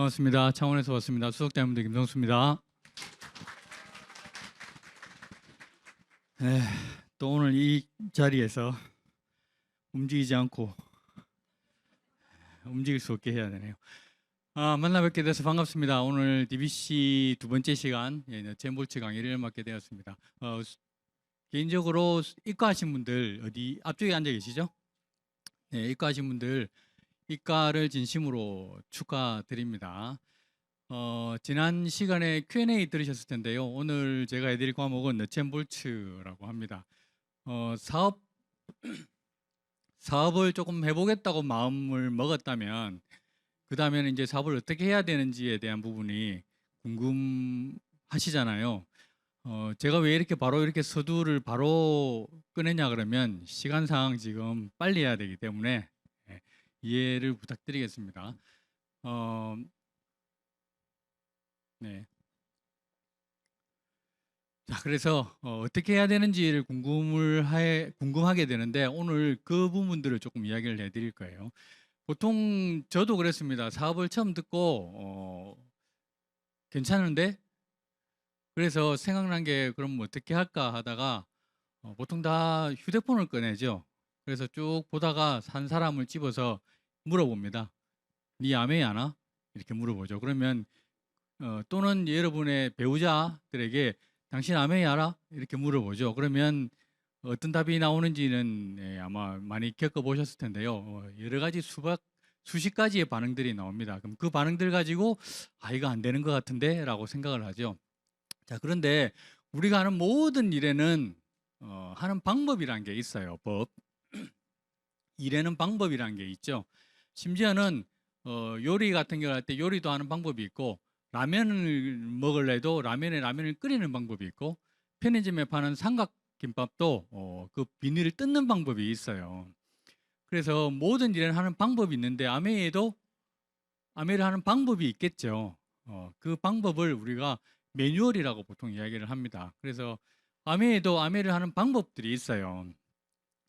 반갑습니다. 창원에서 왔습니다. 수석자분들 김성수입니다. 네, 또 오늘 이 자리에서 움직이지 않고 움직일 수 없게 해야 되네요. 만나 뵙게 돼서 반갑습니다. 오늘 DBC 두 번째 시간 젠볼츠 강의를 맡게 되었습니다. 개인적으로 이과하신 분들 어디 앞쪽에 앉아 계시죠? 네, 이과하신 분들 이과를 진심으로 축하드립니다. 지난 시간에 Q&A 들으셨을 텐데요. 오늘 제가 해드릴 과목은 너첸볼츠라고 합니다. 사업을 조금 해보겠다고 마음을 먹었다면 그 다음에는 이제 사업을 어떻게 해야 되는지에 대한 부분이 궁금하시잖아요. 제가 왜 이렇게 바로 이렇게 서두를 바로 꺼내냐 그러면 시간상 지금 빨리 해야 되기 때문에 이해를 부탁드리겠습니다. 네. 자, 그래서 어떻게 해야 되는지를 궁금하게 되는데 오늘 그 부분들을 조금 이야기를 해드릴 거예요. 보통 저도 그랬습니다. 사업을 처음 듣고 괜찮은데? 그래서 생각난 게 그럼 어떻게 할까 하다가 보통 다 휴대폰을 꺼내죠. 그래서 쭉 보다가 한 사람을 집어서 물어봅니다. 네 아메이 아나? 이렇게 물어보죠. 그러면 또는 여러분의 배우자들에게 당신 아메이 알아? 이렇게 물어보죠. 그러면 어떤 답이 나오는지는 아마 많이 겪어보셨을 텐데요. 여러 가지 수십 가지의 반응들이 나옵니다. 그럼 그 반응들 가지고 이거 안 되는 것 같은데 라고 생각을 하죠. 자, 그런데 우리가 하는 모든 일에는 하는 방법이라는 게 있어요. 일에는 방법이라는 게 있죠. 심지어는 요리 같은 경우 할 때 요리도 하는 방법이 있고 라면을 먹을래도 라면을 끓이는 방법이 있고 편의점에 파는 삼각김밥도 그 비닐을 뜯는 방법이 있어요. 그래서 모든 일에는 하는 방법이 있는데 아메이에도 아메이를 하는 방법이 있겠죠. 그 방법을 우리가 매뉴얼이라고 보통 이야기를 합니다. 그래서 아메이에도 아메이를 하는 방법들이 있어요.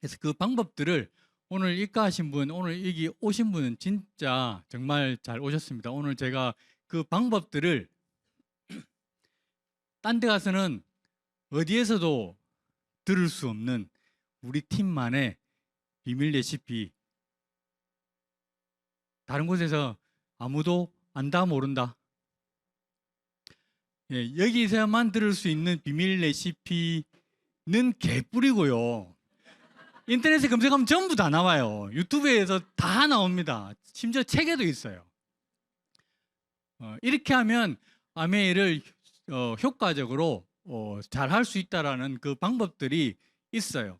그래서 그 방법들을 오늘 입가하신 분, 오늘 여기 오신 분은 진짜 정말 잘 오셨습니다. 오늘 제가 그 방법들을 딴 데 가서는 어디에서도 들을 수 없는 우리 팀만의 비밀 레시피, 다른 곳에서 아무도 안다 모른다. 여기서만 들을 수 있는 비밀 레시피는 개뿔이고요. 인터넷에 검색하면 전부 다 나와요. 유튜브에서 다 나옵니다. 심지어 책에도 있어요. 이렇게 하면 아메이를 효과적으로 잘 할 수 있다라는 그 방법들이 있어요.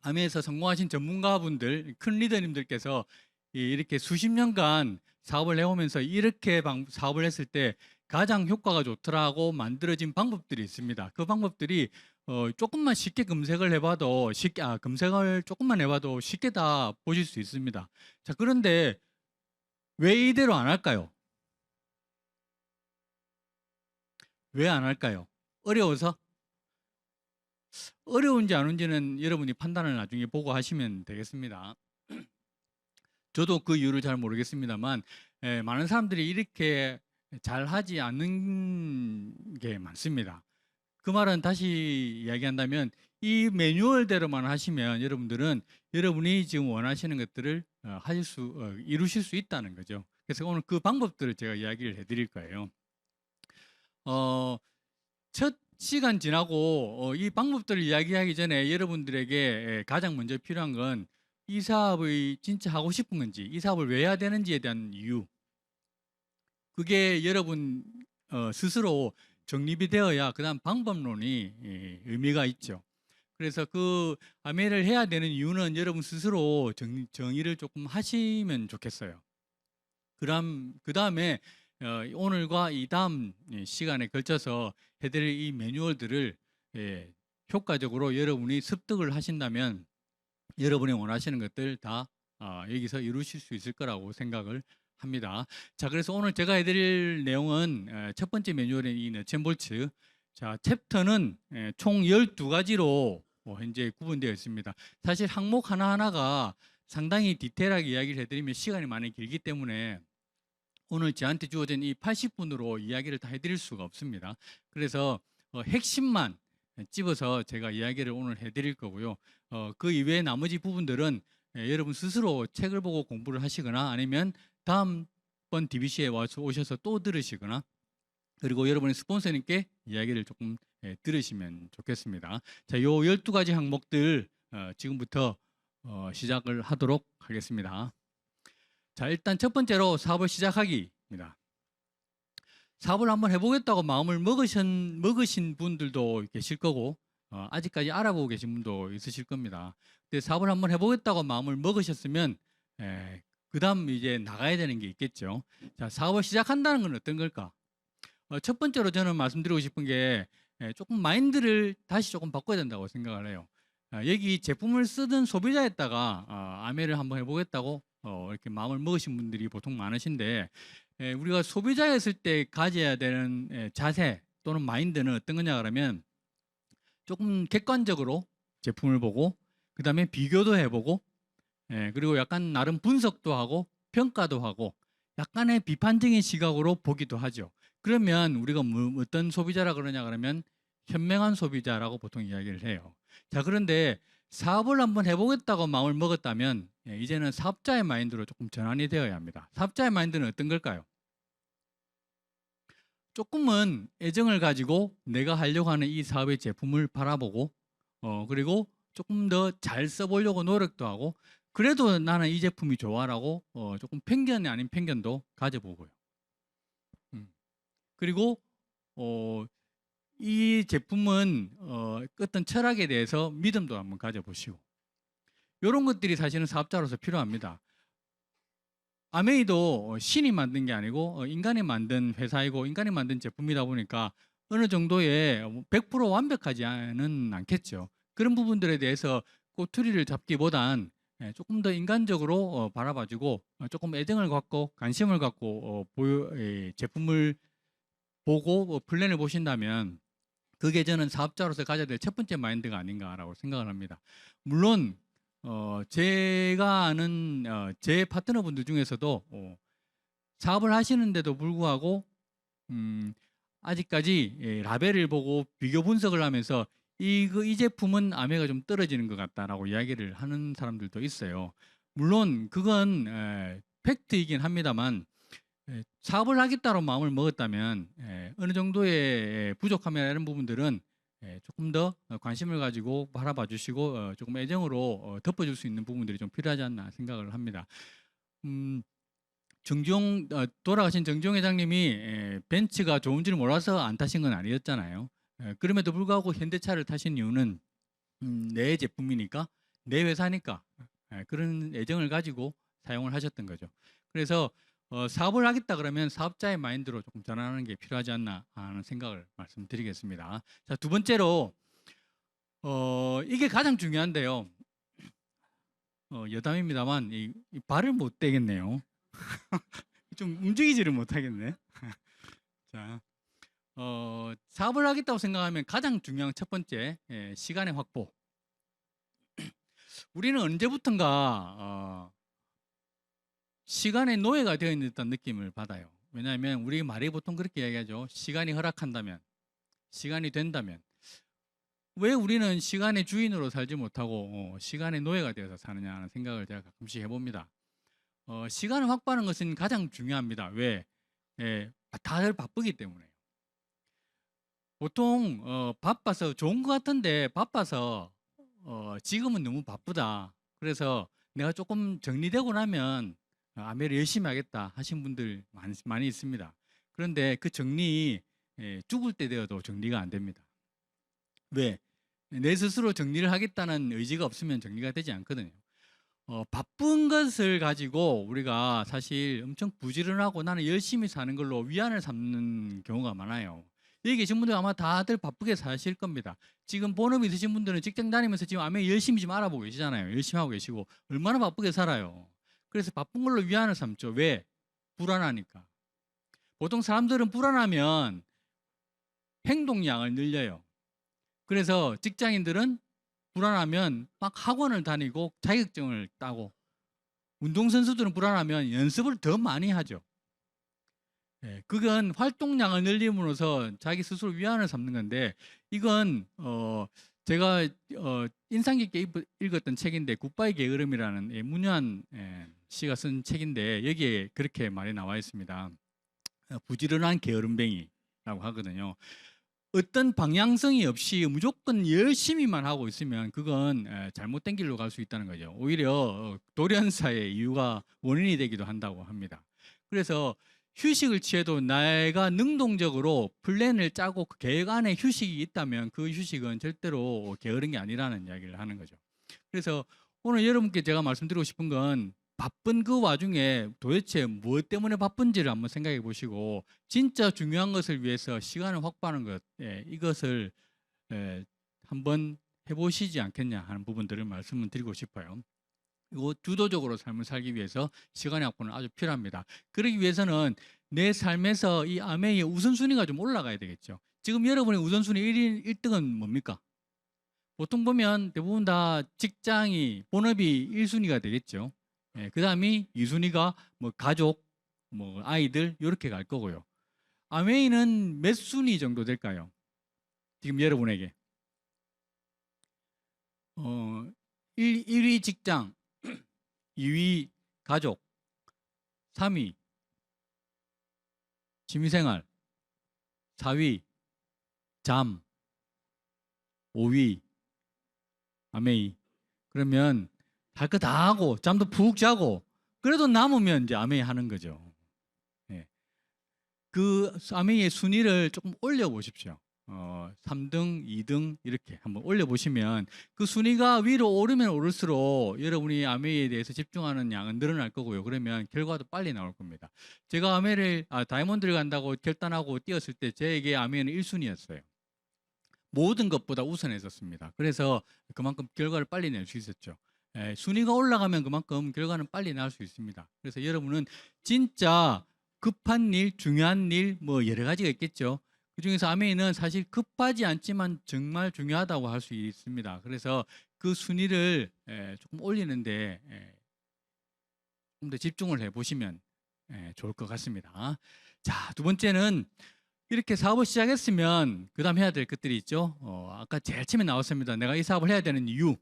아메이에서 성공하신 전문가분들, 큰 리더님들께서 이렇게 수십 년간 사업을 해오면서 이렇게 사업을 했을 때 가장 효과가 좋더라고 만들어진 방법들이 있습니다. 그 방법들이 조금만 쉽게 검색을 해봐도 검색을 조금만 해봐도 쉽게 다 보실 수 있습니다. 자, 그런데 왜 이대로 안 할까요? 왜 안 할까요? 어려워서? 어려운지 안 어려운지는 여러분이 판단을 나중에 보고 하시면 되겠습니다. 저도 그 이유를 잘 모르겠습니다만 많은 사람들이 이렇게 잘 하지 않는 게 많습니다. 그 말은 다시 이야기한다면 이 매뉴얼대로만 하시면 여러분들은 여러분이 지금 원하시는 것들을 이루실 수 있다는 거죠. 그래서 오늘 그 방법들을 제가 이야기를 해드릴 거예요. 첫 시간 지나고 이 방법들을 이야기하기 전에 여러분들에게 가장 먼저 필요한 건 이 사업이 진짜 하고 싶은 건지, 이 사업을 왜 해야 되는지에 대한 이유, 그게 여러분 스스로 정립이 되어야 그 다음 방법론이 의미가 있죠. 그래서 그 아메이를 해야 되는 이유는 여러분 스스로 정의를 조금 하시면 좋겠어요. 그 다음에 오늘과 이 다음 시간에 걸쳐서 해드릴 이 매뉴얼들을 효과적으로 여러분이 습득을 하신다면 여러분이 원하시는 것들 다 여기서 이루실 수 있을 거라고 생각을 합니다. 자, 그래서 오늘 제가 해드릴 내용은 첫 번째 매뉴얼인 이 너첸볼츠. 자, 챕터는 총 12가지로 현재 구분되어 있습니다. 사실 항목 하나하나가 상당히 디테일하게 이야기를 해드리면 시간이 많이 길기 때문에 오늘 저한테 주어진 이 80분으로 이야기를 다 해드릴 수가 없습니다. 그래서 핵심만 집어서 제가 이야기를 오늘 해드릴 거고요. 그 이외의 나머지 부분들은 여러분 스스로 책을 보고 공부를 하시거나 아니면 다음번 DBC에 오셔서 또 들으시거나 그리고 여러분의 스폰서님께 이야기를 조금 들으시면 좋겠습니다. 자, 요 12가지 항목들 지금부터 시작을 하도록 하겠습니다. 자, 일단 첫 번째로 사업을 시작하기입니다. 사업을 한번 해보겠다고 마음을 먹으신 분들도 계실 거고 아직까지 알아보고 계신 분도 있으실 겁니다. 근데 사업을 한번 해보겠다고 마음을 먹으셨으면 그 다음 이제 나가야 되는 게 있겠죠. 자, 사업을 시작한다는 건 어떤 걸까? 첫 번째로 저는 말씀드리고 싶은 게 조금 마인드를 다시 조금 바꿔야 된다고 생각을 해요. 여기 제품을 쓰던 소비자였다가 아메를 한번 해보겠다고 이렇게 마음을 먹으신 분들이 보통 많으신데 우리가 소비자였을 때 가져야 되는 자세 또는 마인드는 어떤 거냐 그러면 조금 객관적으로 제품을 보고 그 다음에 비교도 해보고 그리고 약간 나름 분석도 하고 평가도 하고 약간의 비판적인 시각으로 보기도 하죠. 그러면 우리가 어떤 소비자라 그러냐 그러면 현명한 소비자라고 보통 이야기를 해요. 자, 그런데 사업을 한번 해보겠다고 마음을 먹었다면 이제는 사업자의 마인드로 조금 전환이 되어야 합니다. 사업자의 마인드는 어떤 걸까요? 조금은 애정을 가지고 내가 하려고 하는 이 사업의 제품을 바라보고 그리고 조금 더 잘 써보려고 노력도 하고 그래도 나는 이 제품이 좋아라고 조금 편견이 아닌 편견도 가져보고요. 그리고 이 제품은 어떤 철학에 대해서 믿음도 한번 가져보시고 이런 것들이 사실은 사업자로서 필요합니다. 아메이도 신이 만든 게 아니고 인간이 만든 회사이고 인간이 만든 제품이다 보니까 어느 정도의 100% 완벽하지는 않겠죠. 그런 부분들에 대해서 꼬투리를 잡기보단 조금 더 인간적으로 바라봐주고 조금 애정을 갖고 관심을 갖고 제품을 보고 플랜을 보신다면 그게 저는 사업자로서 가져야 될 첫 번째 마인드가 아닌가라고 생각을 합니다. 물론 제가 아는 제 파트너분들 중에서도 사업을 하시는데도 불구하고 아직까지 라벨을 보고 비교 분석을 하면서 이 제품은 아메가 좀 떨어지는 것 같다라고 이야기를 하는 사람들도 있어요. 물론 그건 팩트이긴 합니다만 사업을 하겠다로 마음을 먹었다면 어느 정도의 부족함이나 이런 부분들은 조금 더 관심을 가지고 바라봐 주시고 조금 애정으로 덮어줄 수 있는 부분들이 좀 필요하지 않나 생각을 합니다. 돌아가신 정지용 회장님이 벤츠가 좋은지를 몰라서 안 타신 건 아니었잖아요. 그럼에도 불구하고 현대차를 타신 이유는 내 제품이니까 내 회사니까 그런 애정을 가지고 사용을 하셨던 거죠. 그래서 사업을 하겠다 그러면 사업자의 마인드로 조금 전환하는 게 필요하지 않나 하는 생각을 말씀드리겠습니다. 자, 두 번째로 이게 가장 중요한데요. 여담입니다만 이 발을 못 대겠네요. 좀 움직이지를 못하겠네. 자, 사업을 하겠다고 생각하면 가장 중요한 첫 번째 시간의 확보. 우리는 언제부턴가 시간의 노예가 되어 있는 듯한 느낌을 받아요. 왜냐하면 우리 말이 보통 그렇게 이야기하죠. 시간이 허락한다면, 시간이 된다면. 왜 우리는 시간의 주인으로 살지 못하고 시간의 노예가 되어서 사느냐 하는 생각을 제가 가끔씩 해봅니다. 시간을 확보하는 것은 가장 중요합니다. 왜? 다들 바쁘기 때문에. 보통 바빠서 좋은 것 같은데 바빠서 지금은 너무 바쁘다. 그래서 내가 조금 정리되고 나면 아메를 열심히 하겠다 하신 분들 많이 있습니다. 그런데 그 정리 죽을 때 되어도 정리가 안 됩니다. 왜? 내 스스로 정리를 하겠다는 의지가 없으면 정리가 되지 않거든요. 바쁜 것을 가지고 우리가 사실 엄청 부지런하고 나는 열심히 사는 걸로 위안을 삼는 경우가 많아요. 여기 계신 분들 아마 다들 바쁘게 사실 겁니다. 지금 본업이 있으신 분들은 직장 다니면서 지금 아메 열심히 좀 알아보고 계시잖아요. 열심히 하고 계시고 얼마나 바쁘게 살아요. 그래서 바쁜 걸로 위안을 삼죠. 왜? 불안하니까. 보통 사람들은 불안하면 행동량을 늘려요. 그래서 직장인들은 불안하면 막 학원을 다니고 자격증을 따고 운동선수들은 불안하면 연습을 더 많이 하죠. 그건 활동량을 늘림으로써 자기 스스로 위안을 삼는 건데 이건 제가 인상 깊게 읽었던 책인데 굿바이 게으름이라는 문유한 씨가 쓴 책인데 여기에 그렇게 말이 나와 있습니다. 부지런한 게으름뱅이라고 하거든요. 어떤 방향성이 없이 무조건 열심히만 하고 있으면 그건 잘못된 길로 갈 수 있다는 거죠. 오히려 돌연사의 이유가 원인이 되기도 한다고 합니다. 그래서 휴식을 취해도 내가 능동적으로 플랜을 짜고 그 계획 안에 휴식이 있다면 그 휴식은 절대로 게으른 게 아니라는 이야기를 하는 거죠. 그래서 오늘 여러분께 제가 말씀드리고 싶은 건 바쁜 그 와중에 도대체 무엇 때문에 바쁜지를 한번 생각해 보시고 진짜 중요한 것을 위해서 시간을 확보하는 것, 이것을 한번 해보시지 않겠냐 하는 부분들을 말씀을 드리고 싶어요. 그리고 주도적으로 삶을 살기 위해서 시간의 확보는 아주 필요합니다. 그러기 위해서는 내 삶에서 이 아메이의 우선순위가 좀 올라가야 되겠죠. 지금 여러분의 우선순위 1등은 뭡니까? 보통 보면 대부분 다 직장이 본업이 1순위가 되겠죠. 그 다음이 2순위가 뭐 가족, 뭐 아이들 이렇게 갈 거고요. 아메이는 몇 순위 정도 될까요? 지금 여러분에게 1위 직장, 2위 가족, 3위 취미생활, 4위 잠, 5위 아메이. 그러면 할 거 다 하고 잠도 푹 자고 그래도 남으면 이제 아메이 하는 거죠. 그 아메이의 순위를 조금 올려 보십시오. 3등, 2등 이렇게 한번 올려보시면 그 순위가 위로 오르면 오를수록 여러분이 아메이에 대해서 집중하는 양은 늘어날 거고요. 그러면 결과도 빨리 나올 겁니다. 제가 다이아몬드를 간다고 결단하고 뛰었을 때 제에게 아메이는 1순위였어요. 모든 것보다 우선했었습니다. 그래서 그만큼 결과를 빨리 낼 수 있었죠. 순위가 올라가면 그만큼 결과는 빨리 나올 수 있습니다. 그래서 여러분은 진짜 급한 일, 중요한 일, 뭐 여러 가지가 있겠죠. 그 중에서 아메이는 사실 급하지 않지만 정말 중요하다고 할 수 있습니다. 그래서 그 순위를 조금 올리는데 좀 더 집중을 해보시면 좋을 것 같습니다. 자, 두 번째는 이렇게 사업을 시작했으면 그 다음 해야 될 것들이 있죠. 아까 제일 처음에 나왔습니다. 내가 이 사업을 해야 되는 이유,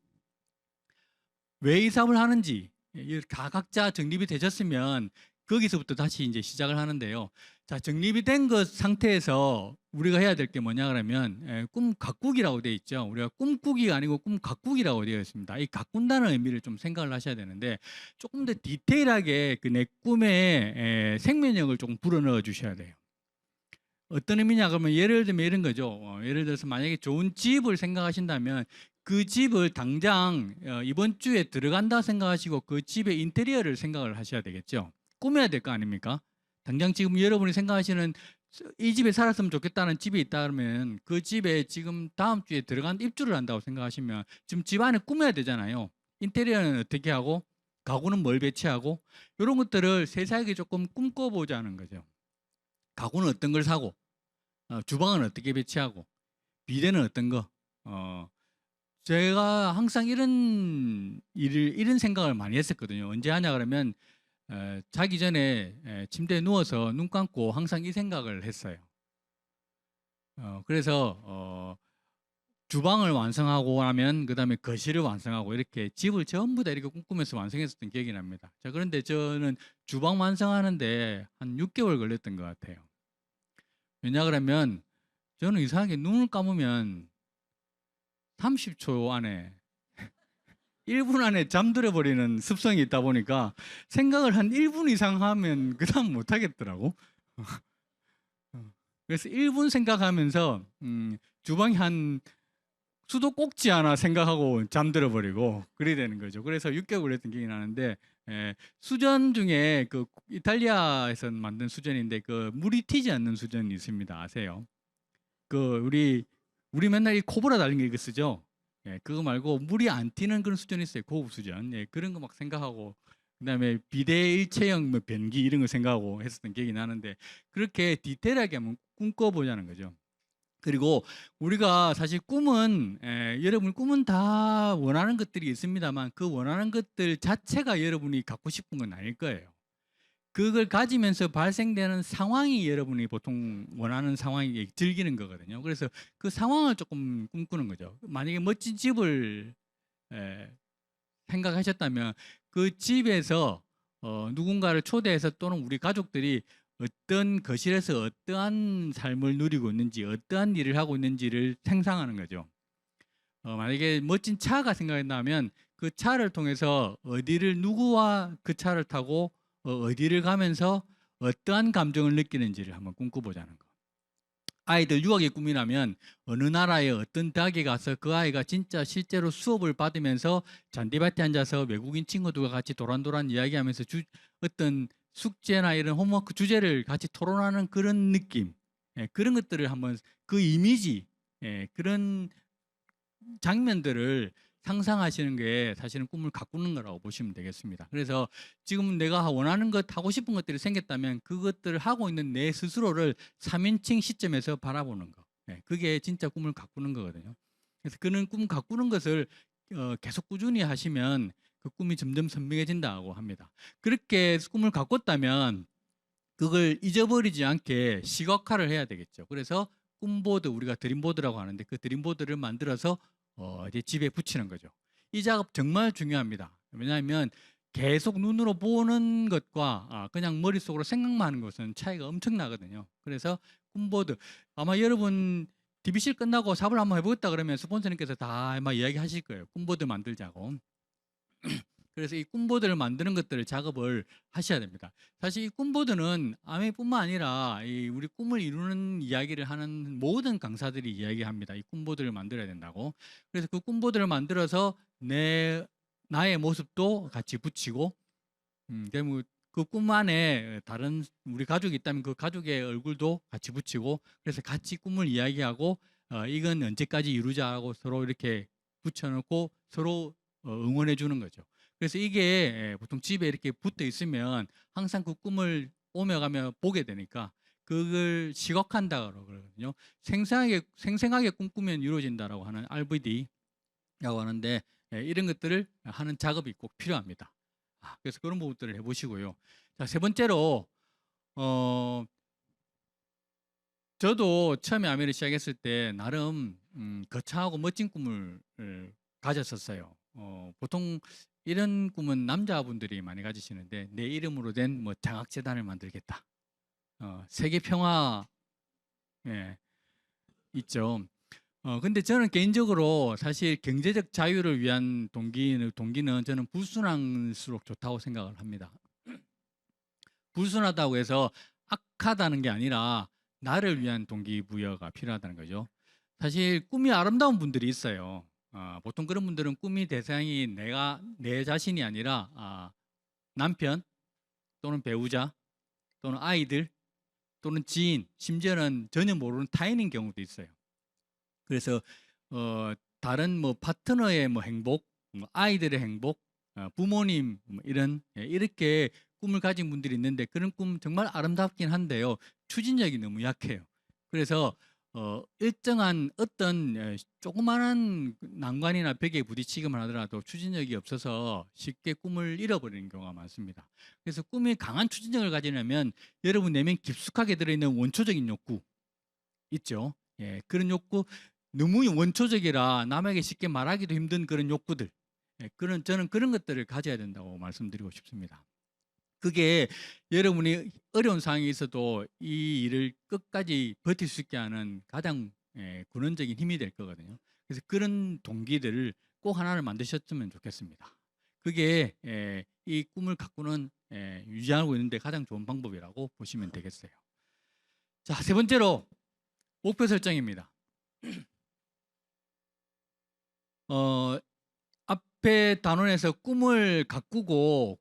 왜 이 사업을 하는지 다 각자 정립이 되셨으면 거기서부터 다시 이제 시작을 하는데요. 자, 정립이 된 것 상태에서 우리가 해야 될 게 뭐냐 그러면 꿈 가꾸기라고 되어 있죠. 우리가 꿈꾸기가 아니고 꿈 가꾸기라고 되어 있습니다. 이 가꾼다는 의미를 좀 생각을 하셔야 되는데 조금 더 디테일하게 그 내 꿈에 생명력을 조금 불어넣어 주셔야 돼요. 어떤 의미냐 그러면 예를 들면 이런 거죠. 예를 들어서 만약에 좋은 집을 생각하신다면 그 집을 당장 이번 주에 들어간다 생각하시고 그 집의 인테리어를 생각을 하셔야 되겠죠. 꾸며야 될 거 아닙니까? 당장 지금 여러분이 생각하시는 이 집에 살았으면 좋겠다는 집이 있다 그러면 그 집에 지금 다음 주에 입주를 한다고 생각하시면 지금 집 안에 꾸며야 되잖아요. 인테리어는 어떻게 하고 가구는 뭘 배치하고 이런 것들을 세세하게 조금 꿈꿔보자는 거죠. 가구는 어떤 걸 사고 주방은 어떻게 배치하고 비대는 어떤 거. 제가 항상 이런 생각을 많이 했었거든요. 언제 하냐 그러면 자기 전에 침대에 누워서 눈 감고 항상 이 생각을 했어요. 그래서 주방을 완성하고 나면 그 다음에 거실을 완성하고 이렇게 집을 전부 다 이렇게 꿈꾸면서 완성했었던 기억이 납니다. 자, 그런데 저는 주방 완성하는데 한 6개월 걸렸던 것 같아요. 왜냐 그러면 저는 이상하게 눈을 감으면 30초 안에 1분 안에 잠들어 버리는 습성이 있다 보니까 생각을 한 1분 이상 하면 그 다음 못 하겠더라고. 그래서 1분 생각하면서 주방이 한 수도꼭지 하나 생각하고 잠들어 버리고 그래야 되는 거죠. 그래서 6개월 했던 기억이 나는데 수전 중에 그 이탈리아에서 만든 수전인데 그 물이 튀지 않는 수전이 있습니다. 아세요? 그 우리 맨날 이 코브라 달린 거 이거 쓰죠. 그거 말고 물이 안 튀는 그런 수전이 있어요. 고급 수전. 그런 거 막 생각하고 그다음에 비대 일체형 뭐 변기 이런 거 생각하고 했었던 기억이 나는데 그렇게 디테일하게 한번 꿈꿔보자는 거죠. 그리고 우리가 사실 여러분 꿈은 다 원하는 것들이 있습니다만 그 원하는 것들 자체가 여러분이 갖고 싶은 건 아닐 거예요. 그걸 가지면서 발생되는 상황이 여러분이 보통 원하는 상황이 즐기는 거거든요. 그래서 그 상황을 조금 꿈꾸는 거죠. 만약에 멋진 집을 에, 생각하셨다면 그 집에서 누군가를 초대해서 또는 우리 가족들이 어떤 거실에서 어떠한 삶을 누리고 있는지 어떠한 일을 하고 있는지를 상상하는 거죠. 만약에 멋진 차가 생각이 나면 그 차를 통해서 어디를 누구와 그 차를 타고 어디를 가면서 어떠한 감정을 느끼는지를 한번 꿈꿔보자는 거. 아이들 유학의 꿈이라면 어느 나라에 어떤 대학에 가서 그 아이가 진짜 실제로 수업을 받으면서 잔디밭에 앉아서 외국인 친구들과 같이 도란도란 이야기하면서 어떤 숙제나 이런 홈워크 주제를 같이 토론하는 그런 느낌, 그런 것들을 한번 그 이미지, 그런 장면들을 상상하시는 게 사실은 꿈을 가꾸는 거라고 보시면 되겠습니다. 그래서 지금 내가 원하는 것, 하고 싶은 것들이 생겼다면 그것들을 하고 있는 내 스스로를 3인칭 시점에서 바라보는 거. 그게 진짜 꿈을 가꾸는 거거든요. 그래서 그런 꿈 가꾸는 것을 계속 꾸준히 하시면 그 꿈이 점점 선명해진다고 합니다. 그렇게 꿈을 가꿨다면 그걸 잊어버리지 않게 시각화를 해야 되겠죠. 그래서 꿈보드, 우리가 드림보드라고 하는데 그 드림보드를 만들어서 이제 집에 붙이는 거죠. 이 작업 정말 중요합니다. 왜냐하면 계속 눈으로 보는 것과 그냥 머릿속으로 생각만 하는 것은 차이가 엄청나거든요. 그래서 꿈보드, 아마 여러분 DBC 끝나고 사업을 한번 해보겠다 그러면 스폰서님께서 다 아마 이야기하실 거예요. 꿈보드 만들자고. 그래서 이 꿈보드를 만드는 것들을 작업을 하셔야 됩니다. 사실 이 꿈보드는 아메뿐만 아니라 이 우리 꿈을 이루는 이야기를 하는 모든 강사들이 이야기합니다. 이 꿈보드를 만들어야 된다고. 그래서 그 꿈보드를 만들어서 나의 모습도 같이 붙이고, 그 꿈 안에 다른 우리 가족이 있다면 그 가족의 얼굴도 같이 붙이고, 그래서 같이 꿈을 이야기하고, 이건 언제까지 이루자고 서로 이렇게 붙여놓고 서로 응원해 주는 거죠. 그래서 이게 보통 집에 이렇게 붙어 있으면 항상 그 꿈을 오며 가며 보게 되니까 그걸 시각한다고 그러거든요. 생생하게 꿈꾸면 이루어진다라고 하는 RVD라고 하는데 이런 것들을 하는 작업이 꼭 필요합니다. 그래서 그런 부분들을 해보시고요. 자, 세 번째로 저도 처음에 아메를 시작했을 때 나름 거창하고 멋진 꿈을 가졌었어요. 보통 이런 꿈은 남자분들이 많이 가지시는데 내 이름으로 된 뭐 장학재단을 만들겠다. 세계 평화 있죠. 근데 저는 개인적으로 사실 경제적 자유를 위한 동기는 저는 불순할수록 좋다고 생각을 합니다. 불순하다고 해서 악하다는 게 아니라 나를 위한 동기부여가 필요하다는 거죠. 사실 꿈이 아름다운 분들이 있어요. 보통 그런 분들은 꿈이 대상이 내 자신이 아니라 남편 또는 배우자 또는 아이들 또는 지인, 심지어는 전혀 모르는 타인인 경우도 있어요. 그래서 다른 뭐 파트너의 뭐 행복, 뭐 아이들의 행복, 부모님 뭐 이렇게 꿈을 가진 분들이 있는데 그런 꿈 정말 아름답긴 한데요. 추진력이 너무 약해요. 그래서 일정한 어떤 조그마한 난관이나 벽에 부딪히기만 하더라도 추진력이 없어서 쉽게 꿈을 잃어버리는 경우가 많습니다. 그래서 꿈이 강한 추진력을 가지려면 여러분 내면 깊숙하게 들어있는 원초적인 욕구 있죠. 그런 욕구, 너무 원초적이라 남에게 쉽게 말하기도 힘든 그런 욕구들, 저는 그런 것들을 가져야 된다고 말씀드리고 싶습니다. 그게 여러분이 어려운 상황이 있어도 이 일을 끝까지 버틸 수 있게 하는 가장 근원적인 힘이 될 거거든요. 그래서 그런 동기들을 꼭 하나를 만드셨으면 좋겠습니다. 그게 이 꿈을 가꾸는 유지하고 있는데 가장 좋은 방법이라고 보시면 되겠어요. 자, 세 번째로 목표 설정입니다. 앞에 단원에서 꿈을 가꾸고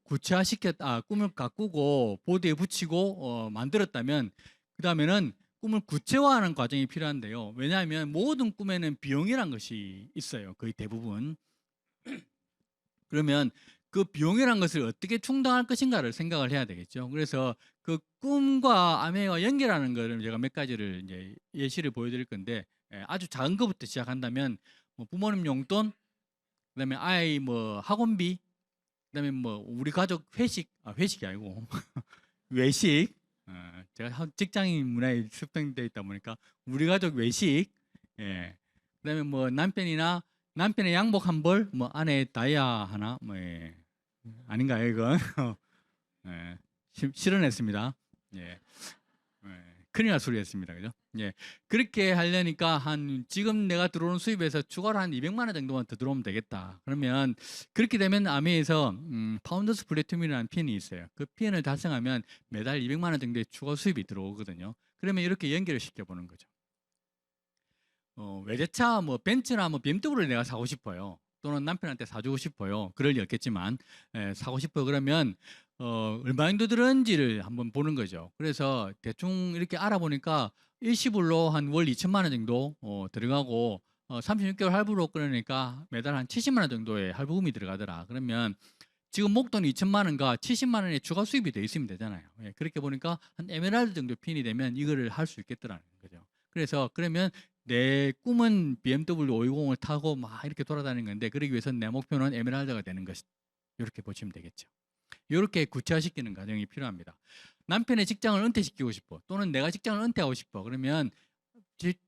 꿈을 가꾸고 보드에 붙이고 만들었다면 그 다음에는 꿈을 구체화하는 과정이 필요한데요. 왜냐하면 모든 꿈에는 비용이란 것이 있어요. 거의 대부분. 그러면 그 비용이란 것을 어떻게 충당할 것인가를 생각을 해야 되겠죠. 그래서 그 꿈과 아메와 연결하는 것을 제가 몇 가지를 이제 예시를 보여드릴 건데 아주 작은 것부터 시작한다면 뭐 부모님 용돈, 그다음에 아이 뭐 학원비, 그다음에 뭐 우리 가족 회식이 아니고 외식. 제가 직장인 문화에 습득되어 있다 보니까 우리 가족 외식. 예. 그다음에 뭐 남편의 양복 한 벌, 뭐 아내 다이아 하나, 뭐 예. 아닌가요 이건? 예. 실현했습니다. 예. 큰일 날 소리였습니다. 그죠? 예. 그렇게 하려니까 지금 내가 들어오는 수입에서 추가로 한 200만 원 정도만 더 들어오면 되겠다. 그러면 그렇게 되면 아메에서 파운더스 플래티넘이라는 핀이 있어요. 그 핀을 달성하면 매달 200만 원 정도의 추가 수입이 들어오거든요. 그러면 이렇게 연결을 시켜보는 거죠. 외제차 뭐 벤츠나 뭐 BMW를 내가 사고 싶어요. 또는 남편한테 사주고 싶어요. 그럴 리 없겠지만 사고 싶어요. 그러면 얼마 정도 들었는지를 한번 보는 거죠. 그래서 대충 이렇게 알아보니까 일시불로 한 월 2천만 원 정도 들어가고 36개월 할부로 끊으니까 매달 한 70만 원 정도의 할부금이 들어가더라. 그러면 지금 목돈 2천만 원과 70만 원의 추가 수입이 돼 있으면 되잖아요. 예, 그렇게 보니까 한 에메랄드 정도 핀이 되면 이거를 할 수 있겠더라는 거죠. 그래서 그러면 내 꿈은 BMW 520을 타고 막 이렇게 돌아다니는 건데 그러기 위해서는 내 목표는 에메랄드가 되는 것. 이렇게 보시면 되겠죠. 이렇게 구체화시키는 과정이 필요합니다. 남편의 직장을 은퇴시키고 싶어. 또는 내가 직장을 은퇴하고 싶어. 그러면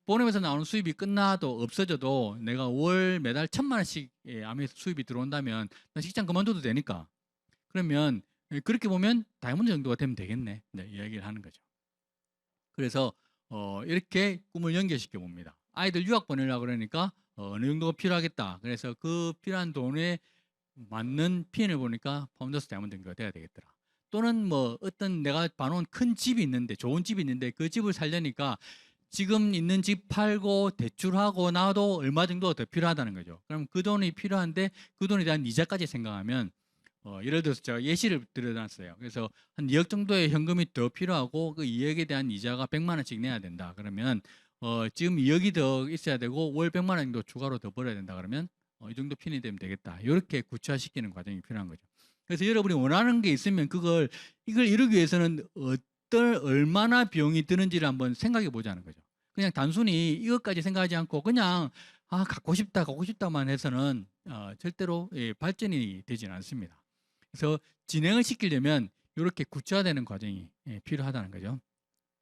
본업에서 나오는 수입이 끝나도 없어져도 내가 월 매달 1,000만 원씩 아메에서 수입이 들어온다면 나 직장 그만둬도 되니까. 그러면 그렇게 보면 다이아몬드 정도가 되면 되겠네. 네, 이야기를 하는 거죠. 그래서 이렇게 꿈을 연결시켜 봅니다. 아이들 유학 보내려고 그러니까 어느 정도가 필요하겠다. 그래서 그 필요한 돈에 맞는 핀을 보니까 파운더스 다이아몬드 정도가 돼야 되겠더라. 또는 뭐 어떤 내가 봐놓은 큰 집이 있는데 좋은 집이 있는데 그 집을 살려니까 지금 있는 집 팔고 대출하고 나도 얼마 정도가 더 필요하다는 거죠. 그럼 그 돈이 필요한데 그 돈에 대한 이자까지 생각하면 예를 들어서 제가 예시를 들어놨어요. 그래서 한 2억 정도의 현금이 더 필요하고 그 2억에 대한 이자가 100만 원씩 내야 된다. 그러면 지금 2억이 더 있어야 되고 월 100만 원 정도 추가로 더 벌어야 된다. 그러면 이 정도 핀이 되면 되겠다. 이렇게 구체화시키는 과정이 필요한 거죠. 그래서 여러분이 원하는 게 있으면 이걸 이루기 위해서는 얼마나 비용이 드는지를 한번 생각해 보자는 거죠. 그냥 단순히 이것까지 생각하지 않고 그냥 갖고 싶다만 해서는 절대로 발전이 되지는 않습니다. 그래서 진행을 시키려면 이렇게 구체화되는 과정이 필요하다는 거죠.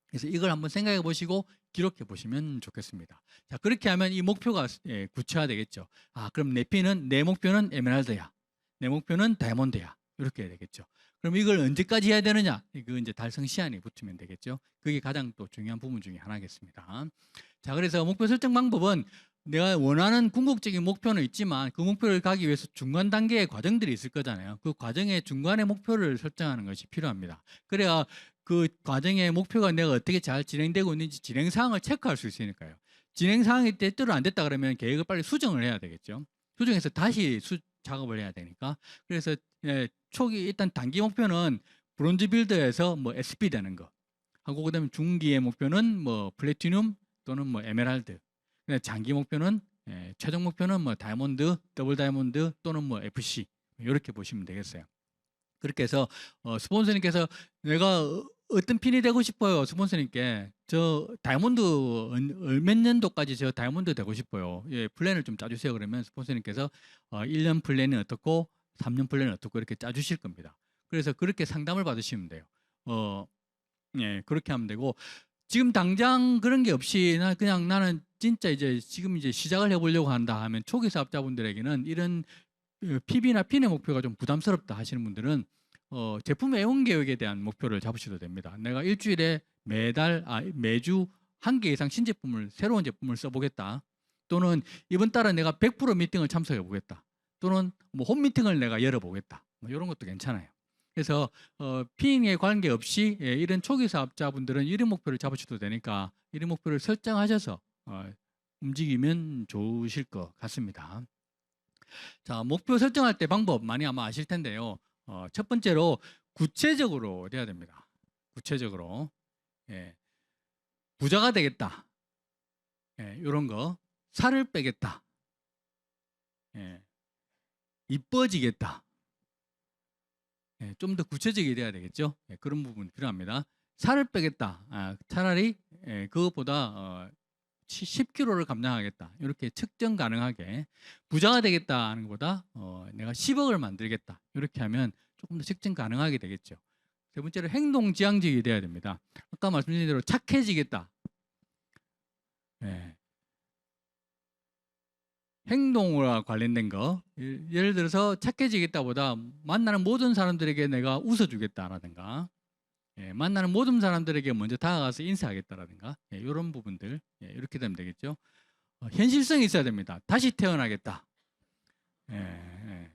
그래서 이걸 한번 생각해 보시고 기록해 보시면 좋겠습니다. 자, 그렇게 하면 이 목표가 구체화되겠죠. 그럼 내 목표는 에메랄드야. 내 목표는 다이아몬드야. 이렇게 해야 되겠죠. 그럼 이걸 언제까지 해야 되느냐? 이거 이제 달성 시한이 붙으면 되겠죠. 그게 가장 또 중요한 부분 중에 하나겠습니다. 자, 그래서 목표 설정 방법은 내가 원하는 궁극적인 목표는 있지만 그 목표를 가기 위해서 중간 단계의 과정들이 있을 거잖아요. 그 과정의 중간에 목표를 설정하는 것이 필요합니다. 그래야 그 과정의 목표가 내가 어떻게 잘 진행되고 있는지 진행 사항을 체크할 수 있으니까요. 진행 사항이 때때로 안 됐다 그러면 계획을 빨리 수정을 해야 되겠죠. 수정해서 다시 작업을 해야 되니까. 그래서 초기 일단 단기 목표는 브론즈 빌드에서 뭐 SP 되는 거 하고 그다음에 중기의 목표는 뭐 플래티넘 또는 뭐 에메랄드. 장기 목표는 최종 목표는 뭐 다이아몬드, 더블 다이아몬드 또는 뭐 FC 이렇게 보시면 되겠어요. 그렇게 해서 스폰서님께서 내가 어떤 핀이 되고 싶어요. 스폰서님께 저 다이아몬드 몇 년도까지 저 다이아몬드 되고 싶어요. 플랜을 좀 짜주세요. 그러면 스폰서님께서 1년 플랜이 어떻고 3년 플랜이 어떻고 이렇게 짜주실 겁니다. 그래서 그렇게 상담을 받으시면 돼요. 그렇게 하면 되고 지금 당장 그런 게 없이 나는 진짜 지금 시작을 해보려고 한다 하면 초기 사업자분들에게는 이런 PB나 핀의 목표가 좀 부담스럽다 하시는 분들은 제품 애용 계획에 대한 목표를 잡으셔도 됩니다. 내가 일주일에 매주 한 개 이상 새로운 제품을 써보겠다. 또는 이번 달에 내가 100% 미팅을 참석해 보겠다. 또는 뭐 홈 미팅을 내가 열어보겠다. 뭐 이런 것도 괜찮아요. 그래서 핀에 관계없이 이런 초기 사업자분들은 이런 목표를 잡으셔도 되니까 이런 목표를 설정하셔서 움직이면 좋으실 것 같습니다. 자, 목표 설정할 때 방법 많이 아마 아실 텐데요. 첫 번째로 구체적으로 돼야 됩니다. 구체적으로 부자가 되겠다. 이런 거 살을 빼겠다. 이뻐지겠다. 좀 더 구체적이 돼야 되겠죠. 그런 부분이 필요합니다. 살을 빼겠다. 차라리 그것보다 10kg를 감량하겠다. 이렇게 측정 가능하게 부자가 되겠다 하는 것보다 내가 10억을 만들겠다. 이렇게 하면 조금 더 측정 가능하게 되겠죠. 세 번째로 행동지향적이 돼야 됩니다. 아까 말씀드린 대로 착해지겠다. 예. 행동과 관련된 거. 예를 들어서 착해지겠다보다 만나는 모든 사람들에게 내가 웃어주겠다라든가, 예, 만나는 모든 사람들에게 먼저 다가가서 인사하겠다라든가, 예, 이런 부분들, 예, 이렇게 되면 되겠죠. 현실성이 있어야 됩니다. 다시 태어나겠다. 예, 예.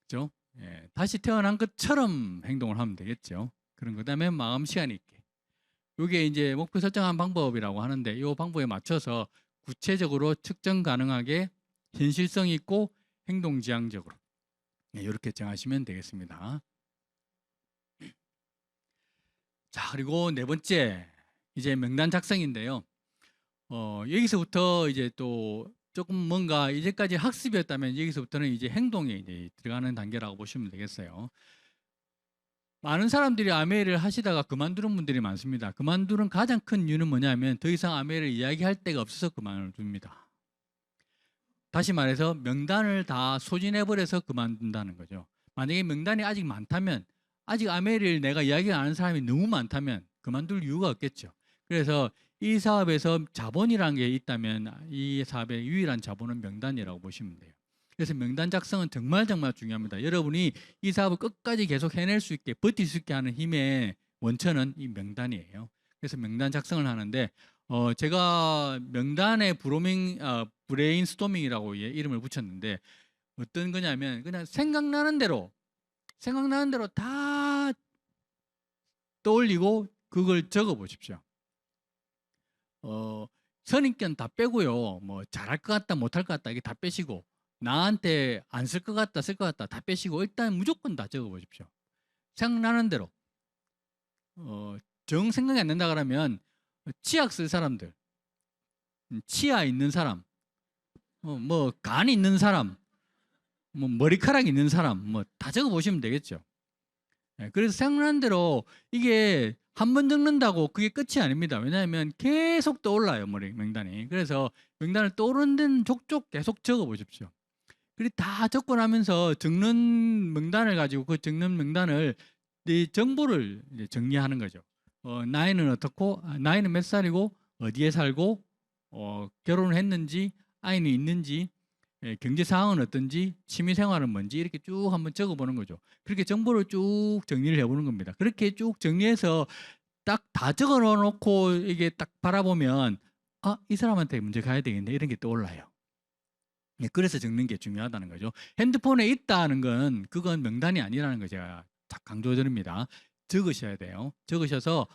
그렇죠? 예, 다시 태어난 것처럼 행동을 하면 되겠죠. 그런 거. 그다음에 마음 시간이 있게. 이게 이제 목표 설정한 방법이라고 하는데, 이 방법에 맞춰서 구체적으로 측정 가능하게 현실성 있고 행동지향적으로, 예, 이렇게 정하시면 되겠습니다. 자, 그리고 네 번째 이제 명단 작성인데요. 여기서부터 이제 또 조금 뭔가 이제까지 학습이었다면 여기서부터는 이제 행동에 이제 들어가는 단계라고 보시면 되겠어요. 많은 사람들이 아메이를 하시다가 그만두는 분들이 많습니다. 그만두는 가장 큰 이유는 뭐냐면 더 이상 아메이를 이야기할 데가 없어서 그만둡니다. 다시 말해서 명단을 다 소진해버려서 그만둔다는 거죠. 만약에 명단이 아직 많다면, 아직 아메이를 내가 이야기 안 하는 사람이 너무 많다면 그만둘 이유가 없겠죠. 그래서 이 사업에서 자본이라는 게 있다면 이 사업의 유일한 자본은 명단이라고 보시면 돼요. 그래서 명단 작성은 정말 중요합니다. 여러분이 이 사업을 끝까지 계속 해낼 수 있게, 버틸 수 있게 하는 힘의 원천은 이 명단이에요. 그래서 명단 작성을 하는데, 제가 명단의 브레인스토밍이라고 이름을 붙였는데, 어떤 거냐면 그냥 생각나는 대로 다 떠올리고 그걸 적어 보십시오. 선입견 다 빼고요. 뭐 잘할 것 같다, 못할 것 같다, 이게 다 빼시고, 나한테 안 쓸 것 같다, 쓸 것 같다 다 빼시고 일단 무조건 다 적어 보십시오. 생각나는 대로. 정 생각이 안 난다 그러면 치약 쓸 사람들, 치아 있는 사람, 뭐 간 있는 사람, 뭐 머리카락 있는 사람, 뭐 다 적어 보시면 되겠죠. 그래서 생각난 대로 이게 한 번 적는다고 그게 끝이 아닙니다. 왜냐하면 계속 떠올라요, 명단이. 그래서 명단을 떠오르는 족족 계속 적어 보십시오. 그리고 다 적고 나면서 적는 명단을 가지고 그 적는 명단을 이 정보를 이제 정리하는 거죠. 나이는 어떻고, 나이는 몇 살이고, 어디에 살고, 결혼을 했는지, 아이는 있는지, 경제 상황은 어떤지, 취미 생활은 뭔지 이렇게 쭉 한번 적어보는 거죠. 그렇게 정보를 쭉 정리를 해보는 겁니다. 그렇게 쭉 정리해서 딱 다 적어놓고 이게 딱 바라보면, 이 사람한테 먼저 가야 되겠네, 이런 게 떠올라요. 그래서 적는 게 중요하다는 거죠. 핸드폰에 있다는 건 그건 명단이 아니라는 거 제가 강조드립니다. 적으셔야 돼요. 적으셔서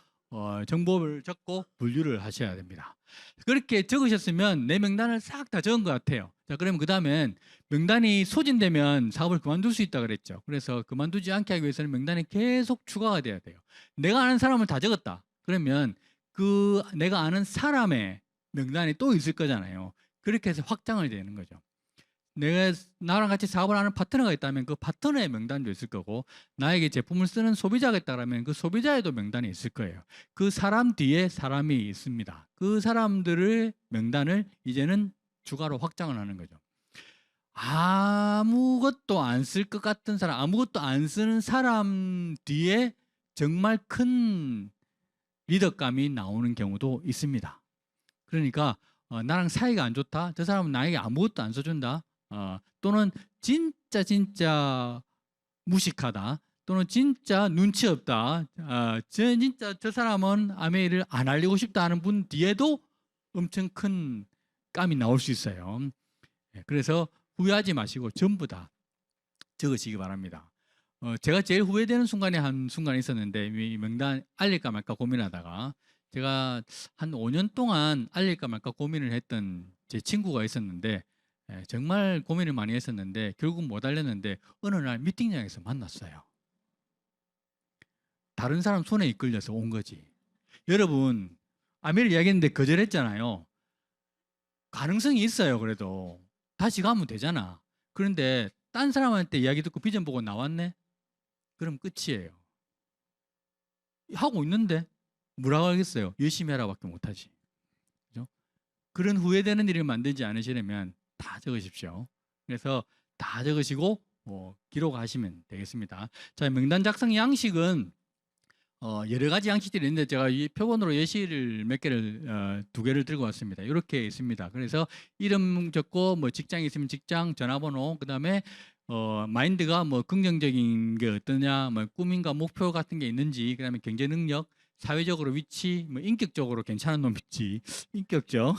정보를 적고 분류를 하셔야 됩니다. 그렇게 적으셨으면 내 명단을 싹 다 적은 것 같아요. 자, 그러면 그 다음엔 명단이 소진되면 사업을 그만둘 수 있다 그랬죠. 그래서 그만두지 않게 하기 위해서는 명단이 계속 추가가 돼야 돼요. 내가 아는 사람을 다 적었다. 그러면 그 내가 아는 사람의 명단이 또 있을 거잖아요. 그렇게 해서 확장을 되는 거죠. 나랑 같이 사업을 하는 파트너가 있다면 그 파트너의 명단도 있을 거고, 나에게 제품을 쓰는 소비자가 있다면 그 소비자에도 명단이 있을 거예요. 그 사람 뒤에 사람이 있습니다. 그 사람들의 명단을 이제는 추가로 확장을 하는 거죠. 아무것도 안 쓸 것 같은 사람, 아무것도 안 쓰는 사람 뒤에 정말 큰 리더감이 나오는 경우도 있습니다. 그러니까 나랑 사이가 안 좋다, 저 사람은 나에게 아무것도 안 써준다, 또는 진짜 무식하다, 또는 진짜 눈치 없다, 진짜 저 사람은 아메이를 안 알리고 싶다 하는 분 뒤에도 엄청 큰 감이 나올 수 있어요. 그래서 후회하지 마시고 전부 다 적으시기 바랍니다. 제가 제일 후회되는 순간이 한 순간이 있었는데, 이 명단 알릴까 말까 고민하다가 제가 한 5년 동안 알릴까 말까 고민을 했던 제 친구가 있었는데, 정말 고민을 많이 했었는데 결국 못 알렸는데 어느 날 미팅장에서 만났어요. 다른 사람 손에 이끌려서 온 거지. 여러분, 아메리카 이야기했는데 거절했잖아요. 가능성이 있어요. 그래도 다시 가면 되잖아. 그런데 딴 사람한테 이야기 듣고 비전 보고 나왔네? 그럼 끝이에요. 하고 있는데 뭐라고 하겠어요? 열심히 하라밖에 못하지. 그죠? 그런 후회되는 일을 만들지 않으시려면 다 적으십시오. 그래서 다 적으시고 기록하시면 되겠습니다. 자, 명단 작성 양식은 여러 가지 양식들이 있는데 제가 이 표본으로 예시를 몇 개를 두 개를 들고 왔습니다. 이렇게 있습니다. 그래서 이름 적고 뭐 직장이 있으면 직장, 전화번호, 그다음에 마인드가 뭐 긍정적인 게 어떠냐, 뭐 꿈인가 목표 같은 게 있는지, 그다음에 경제 능력, 사회적으로 위치, 뭐 인격적으로 괜찮은 놈인지, 인격적.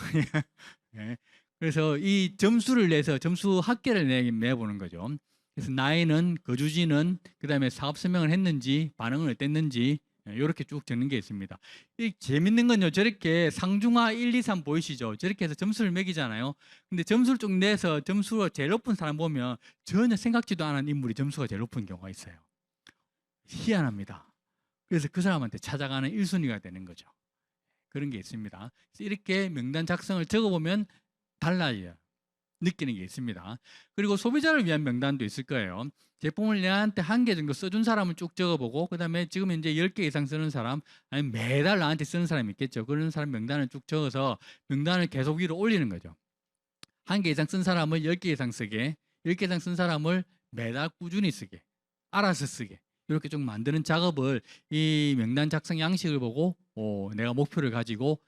네. 그래서 이 점수를 내서 점수 합계를 내보는 거죠. 그래서 나이는, 거주지는, 그다음에 사업 설명을 했는지, 반응을 어땠는지, 이렇게 쭉 적는 게 있습니다. 이 재밌는 건요, 저렇게 상중하 1, 2, 3 보이시죠? 저렇게 해서 점수를 매기잖아요. 근데 점수를 쭉 내서 점수가 제일 높은 사람 보면 전혀 생각지도 않은 인물이 점수가 제일 높은 경우가 있어요. 희한합니다. 그래서 그 사람한테 찾아가는 1순위가 되는 거죠. 그런 게 있습니다. 이렇게 명단 작성을 적어보면 달라져요. 느끼는 게 있습니다. 그리고 소비자를 위한 명단도 있을 거예요. 제품을 내한테 한 개 정도 써준 사람을 쭉 적어보고, 그 다음에 지금 이제 10개 이상 쓰는 사람, 아니면 매달 나한테 쓰는 사람이 있겠죠. 그런 사람 명단을 쭉 적어서 명단을 계속 위로 올리는 거죠. 한 개 이상 쓴 사람을 10개 이상 쓰게, 10개 이상 쓴 사람을 매달 꾸준히 쓰게, 알아서 쓰게, 이렇게 좀 만드는 작업을 이 명단 작성 양식을 보고 내가 목표를 가지고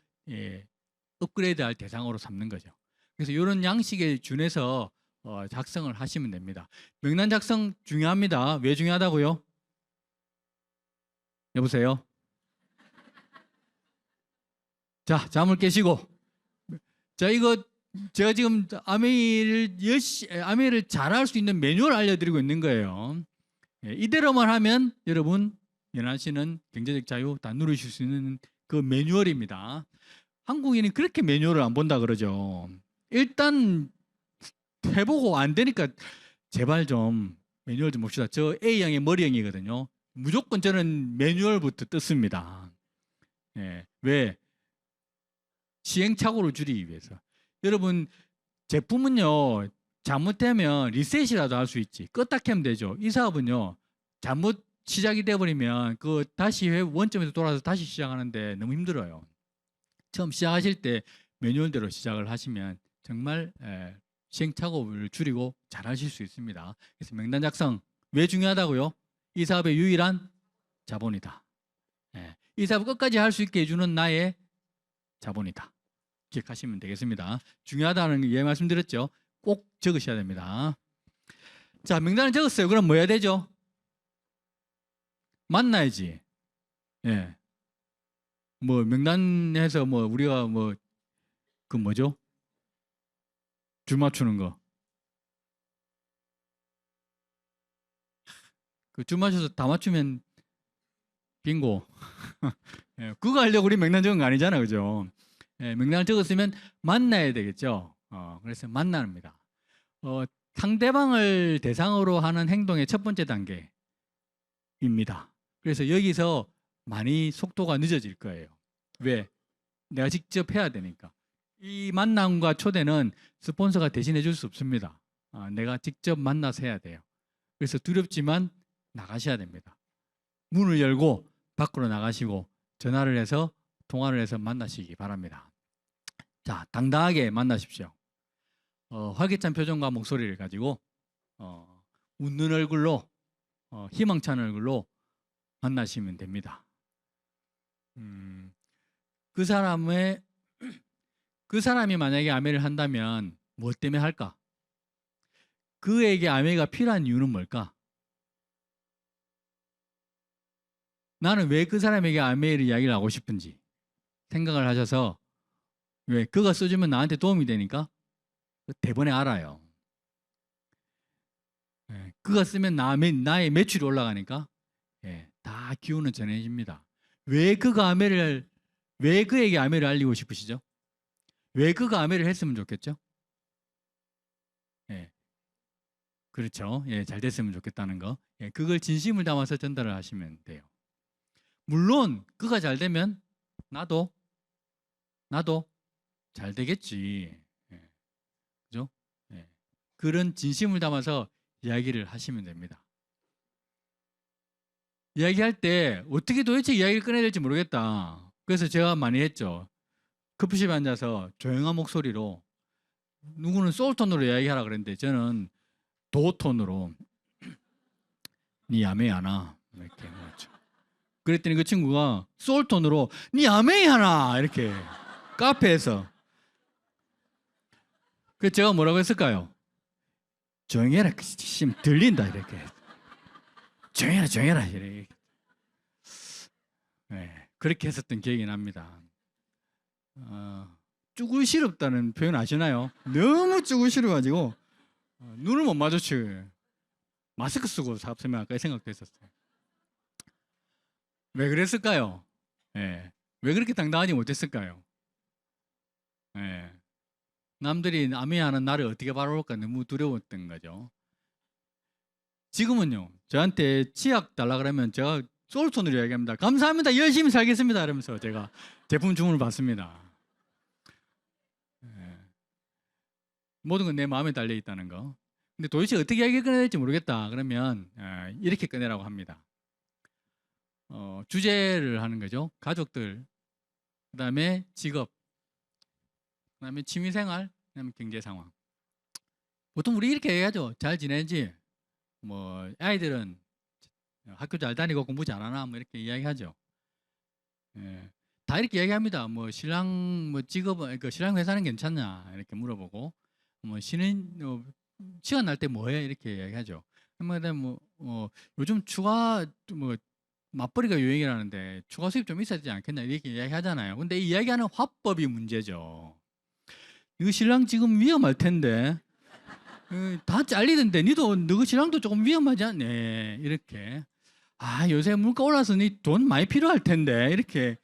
업그레이드 할 대상으로 삼는 거죠. 그래서 이런 양식에 준해서 작성을 하시면 됩니다. 명단 작성 중요합니다. 왜 중요하다고요? 여보세요? 자, 잠을 깨시고. 자, 이거 제가 지금 아메이를 잘할 수 있는 매뉴얼을 알려드리고 있는 거예요. 이대로만 하면 여러분 연하시는 경제적 자유 다 누리실 수 있는 그 매뉴얼입니다. 한국인이 그렇게 매뉴얼을 안 본다 그러죠. 일단 해보고 안 되니까 제발 좀 매뉴얼 좀 봅시다. 저 A형의 머리형이거든요. 무조건 저는 매뉴얼부터 뜯습니다. 왜? 시행착오를 줄이기 위해서. 여러분 제품은요 잘못되면 리셋이라도 할 수 있지. 껐다 켜면 되죠. 이 사업은요 잘못 시작이 돼버리면 그 다시 원점에서 돌아서 다시 시작하는데 너무 힘들어요. 처음 시작하실 때 매뉴얼대로 시작을 하시면 정말 시행착오를 줄이고 잘 하실 수 있습니다. 그래서 명단 작성 왜 중요하다고요? 이 사업의 유일한 자본이다. 이 사업을 끝까지 할 수 있게 해주는 나의 자본이다. 기억하시면 되겠습니다. 중요하다는 게 말씀드렸죠. 꼭 적으셔야 됩니다. 자, 명단을 적었어요. 그럼 뭐 해야 되죠? 만나야지. 뭐 명단에서 뭐 우리가 뭐 그 뭐죠? 줄 맞추는 거. 그 줄 맞춰서 다 맞추면 빙고. 그거 하려고 우리 명단 적은 거 아니잖아, 그죠? 명단을 적었으면 만나야 되겠죠. 그래서 만납니다. 상대방을 대상으로 하는 행동의 첫 번째 단계입니다. 그래서 여기서 많이 속도가 늦어질 거예요. 왜? 내가 직접 해야 되니까. 이 만남과 초대는 스폰서가 대신해 줄 수 없습니다. 내가 직접 만나서 해야 돼요. 그래서 두렵지만 나가셔야 됩니다. 문을 열고 밖으로 나가시고 전화를 해서 통화를 해서 만나시기 바랍니다. 자, 당당하게 만나십시오. 활기찬 표정과 목소리를 가지고 웃는 얼굴로 희망찬 얼굴로 만나시면 됩니다. 그 사람이 만약에 아메를 한다면 무엇 때문에 할까? 그에게 아메가 필요한 이유는 뭘까? 나는 왜 그 사람에게 아메를 이야기를 하고 싶은지 생각을 하셔서 왜? 그가 써주면 나한테 도움이 되니까 대번에 알아요. 그가 쓰면 나의 매출이 올라가니까 다 기운은 전해집니다. 왜 그에게 아메를 알리고 싶으시죠? 왜 그가 아메를 했으면 좋겠죠? 그렇죠. 잘 됐으면 좋겠다는 거. 그걸 진심을 담아서 전달을 하시면 돼요. 물론 그가 잘 되면 나도 잘 되겠지. 그죠? 그런 진심을 담아서 이야기를 하시면 됩니다. 이야기할 때 어떻게 도대체 이야기를 꺼내야 될지 모르겠다. 그래서 제가 많이 했죠. 커피숍에 앉아서 조용한 목소리로 누구는 소울톤으로 이야기하라 그랬는데 저는 도톤으로 니 야매 하나 이렇게 맞죠. 그랬더니 그 친구가 소울톤으로 니 야매 하나 이렇게 카페에서. 그 제가 뭐라고 했을까요? 조용히 해라. 심 들린다 이렇게. 조용히 해라 조용히 해라 이렇게. 네, 그렇게 했었던 기억이 납니다. 쭈글시럽다는 표현 아시나요? 너무 쭈글시러가지고 눈을 못 마주치. 마스크 쓰고 사업설명할까 생각도 했었어요. 왜 그랬을까요? 예. 왜 그렇게 당당하지 못했을까요? 예. 남들이 남이 하는 나를 어떻게 바라볼까 너무 두려웠던 거죠. 지금은요, 저한테 치약 달라 그러면 제가 솔톤으로 이야기합니다. 감사합니다. 열심히 살겠습니다. 이러면서 제가 제품 주문을 받습니다. 예. 모든 건 내 마음에 달려 있다는 거. 근데 도대체 어떻게 이야기 꺼내야 될지 모르겠다. 그러면 이렇게 꺼내라고 합니다. 주제를 하는 거죠. 가족들, 그다음에 직업, 그다음에 취미생활, 그다음에 경제 상황. 보통 우리 이렇게 얘기하죠. 잘 지내지? 뭐 아이들은 학교 잘 다니고 공부 잘하나? 뭐 이렇게 이야기하죠. 예. 다 이렇게 이야기합니다. 뭐 신랑 뭐 직업은 그 신랑 회사는 괜찮냐? 이렇게 물어보고 뭐 쉬는 시간 날 때 뭐해? 이렇게 이야기하죠. 그다음에 뭐 요즘 추가 뭐 맞벌이가 유행이라는데 추가 수입 좀 있어야 되지 않겠냐? 이렇게 이야기하잖아요. 근데 이 이야기하는 화법이 문제죠. 이거 신랑 지금 위험할 텐데. 다 잘리던데 니도 너 신랑도 조금 위험하지 않네 이렇게. 요새 물가 올라서 니 돈 많이 필요할 텐데 이렇게.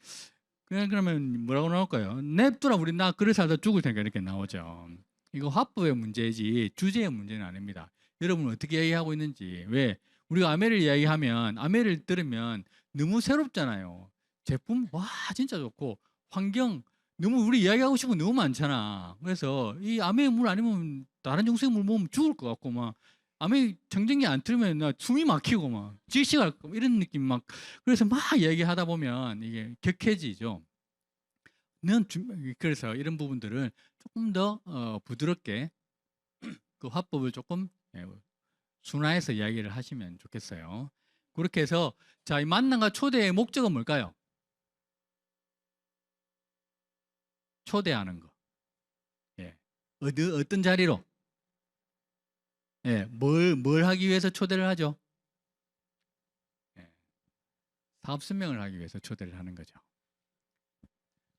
그러면 뭐라고 나올까요? 냅두라 우리 나 그래 살다 죽을 테니까 이렇게 나오죠. 이거 화법의 문제지 주제의 문제는 아닙니다. 여러분 어떻게 이야기하고 있는지. 왜 우리가 아메를 이야기하면 아메를 들으면 너무 새롭잖아요. 제품 와 진짜 좋고 환경 너무 우리 이야기하고 싶은 거 너무 많잖아. 그래서 이 아메 물 아니면 다른 정수의 물 먹으면 죽을 것 같고 막 아메 청정기 안 틀면 나 숨이 막히고 막 질식할 거 이런 느낌 막. 그래서 막 이야기하다 보면 이게 격해지죠. 그래서 이런 부분들을 조금 더 부드럽게 그 화법을 조금 순화해서 이야기를 하시면 좋겠어요. 그렇게 해서 자, 이 만남과 초대의 목적은 뭘까요? 초대하는 거. 예. 어떤 자리로? 예. 뭘 하기 위해서 초대를 하죠? 예. 사업 설명을 하기 위해서 초대를 하는 거죠.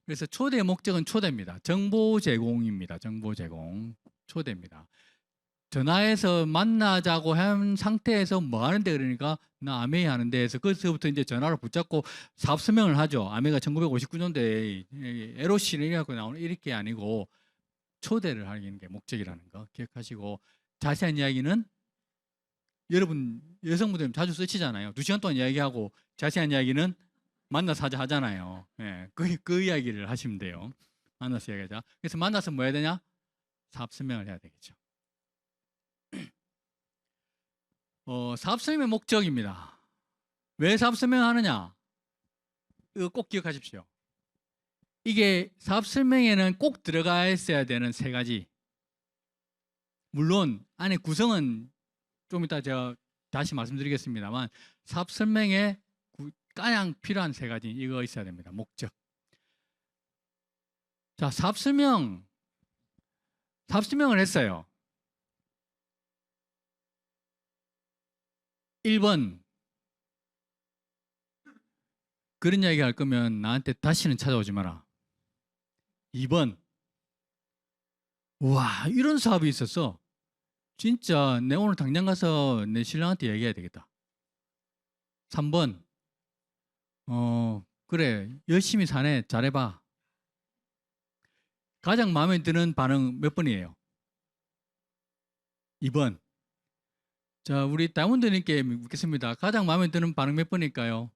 그래서 초대의 목적은 초대입니다. 정보 제공입니다. 정보 제공. 초대입니다. 전화해서 만나자고 한 상태에서 뭐 하는데 그러니까 나 아메이 하는데 해서 거기서부터 이제 전화를 붙잡고 사업 설명을 하죠. 아메가 1959년도에 LOC를 이래갖고 나오는 이렇게 아니고 초대를 하는 게 목적이라는 거 기억하시고, 자세한 이야기는 여러분 여성분들 자주 쓰시잖아요. 2시간 동안 이야기하고 자세한 이야기는 만나서 하잖아요. 예, 그 이야기를 하시면 돼요. 만나서 이야기하자. 그래서 만나서 뭐 해야 되냐? 사업 설명을 해야 되겠죠. 사업 설명의 목적입니다. 왜 사업 설명하느냐? 이거 꼭 기억하십시오. 이게 사업 설명에는 꼭 들어가 있어야 되는 3가지. 물론 안에 구성은 좀 이따 제가 다시 말씀드리겠습니다만 사업 설명에 가장 필요한 3가지 이거 있어야 됩니다. 목적. 자, 사업 설명을 했어요. 1번, 그런 이야기 할 거면 나한테 다시는 찾아오지 마라. 2번, 와 이런 사업이 있었어. 진짜 내 오늘 당장 가서 내 신랑한테 얘기해야 되겠다. 3번, 그래 열심히 사네 잘해봐. 가장 마음에 드는 반응 몇 번이에요? 2번. 자, 우리 다이몬드님께 묻겠습니다. 가장 마음에 드는 반응 몇 번일까요?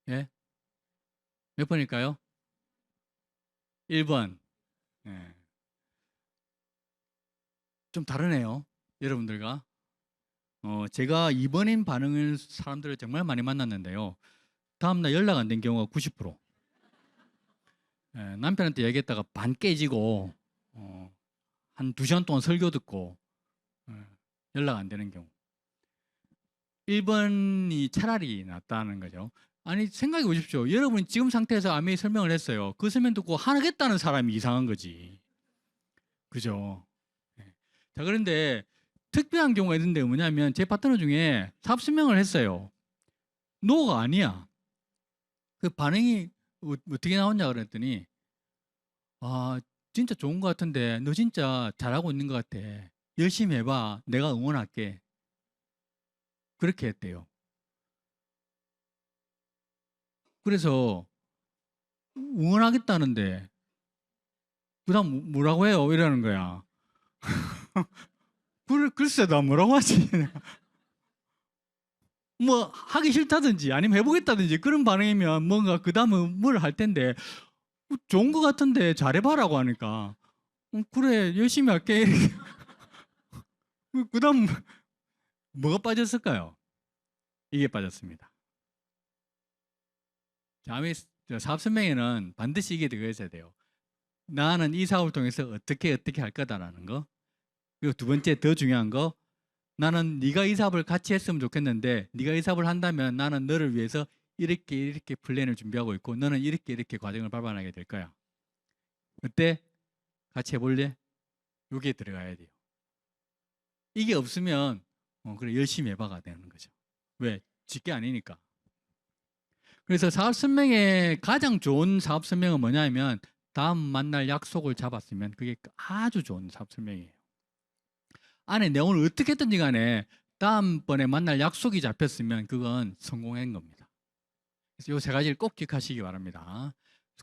예? 몇 번일까요? 1번. 예. 좀 다르네요. 여러분들과. 제가 2번인 반응을 사람들을 정말 많이 만났는데요. 다음날 연락 안 된 경우가 90%. 예, 남편한테 얘기했다가 반 깨지고 한 2시간 동안 설교 듣고 연락 안 되는 경우. 1번이 차라리 낫다는 거죠. 아니 생각해 보십시오. 여러분이 지금 상태에서 아메이 설명을 했어요. 그 설명 듣고 하겠다는 사람이 이상한 거지. 그죠? 네. 자, 그런데 특별한 경우가 있는데 뭐냐면 제 파트너 중에 사업 설명을 했어요. 노가 아니야. 그 반응이 어떻게 나왔냐 그랬더니 아 진짜 좋은 것 같은데 너 진짜 잘하고 있는 것 같아. 열심히 해봐. 내가 응원할게. 그렇게 했대요. 그래서 응원하겠다는데 그다음 뭐라고 해요? 이러는 거야. 글쎄 나 뭐라고 하지? 뭐 하기 싫다든지 아니면 해보겠다든지 그런 반응이면 뭔가 그 다음은 뭘 할 텐데 좋은 것 같은데 잘해봐라고 하니까 그래 열심히 할게. 그 다음 뭐가 빠졌을까요? 이게 빠졌습니다. 다음에 사업 설명에는 반드시 이게 들어가 있어야 돼요. 나는 이 사업을 통해서 어떻게 할 거다라는 거. 그리고 두 번째 더 중요한 거, 나는 네가 이 사업을 같이 했으면 좋겠는데 네가 이 사업을 한다면 나는 너를 위해서 이렇게 플랜을 준비하고 있고 너는 이렇게 과정을 밟아나게 될 거야. 어때? 같이 해볼래? 이게 들어가야 돼요. 이게 없으면 그래 열심히 해봐가 되는 거죠. 왜? 직계 아니니까. 그래서 사업 설명의 가장 좋은 사업 설명은 뭐냐면 다음 만날 약속을 잡았으면 그게 아주 좋은 사업 설명이에요. 안에 내용을 어떻게 했든지 간에 다음번에 만날 약속이 잡혔으면 그건 성공한 겁니다. 그래서 이 세 가지를 꼭 기억하시기 바랍니다.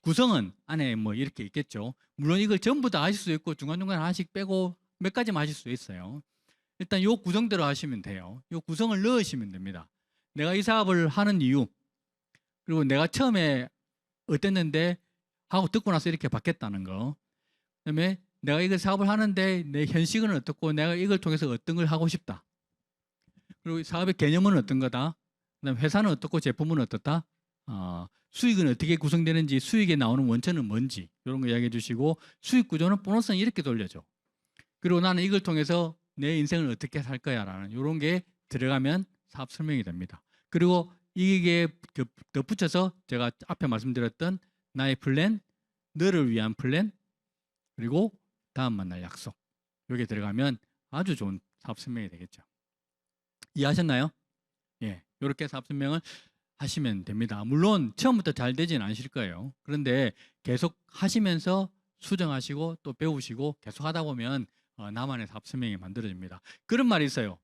구성은 안에 뭐 이렇게 있겠죠. 물론 이걸 전부 다 하실 수 있고 중간중간 하나씩 빼고 몇 가지만 하실 수 있어요. 일단 이 구성대로 하시면 돼요. 이 구성을 넣으시면 됩니다. 내가 이 사업을 하는 이유, 그리고 내가 처음에 어땠는데 하고 듣고 나서 이렇게 바뀌었다는 거. 그다음에 내가 이걸 사업을 하는데 내 현실은 어떻고 내가 이걸 통해서 어떤 걸 하고 싶다. 그리고 사업의 개념은 어떤 거다. 그다음에 회사는 어떻고 제품은 어떻다. 수익은 어떻게 구성되는지, 수익에 나오는 원천은 뭔지 이런 거 이야기해 주시고 수익 구조는 보너스는 이렇게 돌려줘. 그리고 나는 이걸 통해서 내 인생을 어떻게 살 거야라는 이런 게 들어가면 사업 설명이 됩니다. 그리고 이게 덧붙여서 제가 앞에 말씀드렸던 나의 플랜, 너를 위한 플랜, 그리고 다음 만날 약속. 여기에 들어가면 아주 좋은 사업 설명이 되겠죠. 이해하셨나요? 예, 이렇게 사업 설명을 하시면 됩니다. 물론 처음부터 잘 되지는 않으실 거예요. 그런데 계속 하시면서 수정하시고 또 배우시고 계속 하다 보면 나만의 사업 설명이 만들어집니다. 그런 말이 있어요.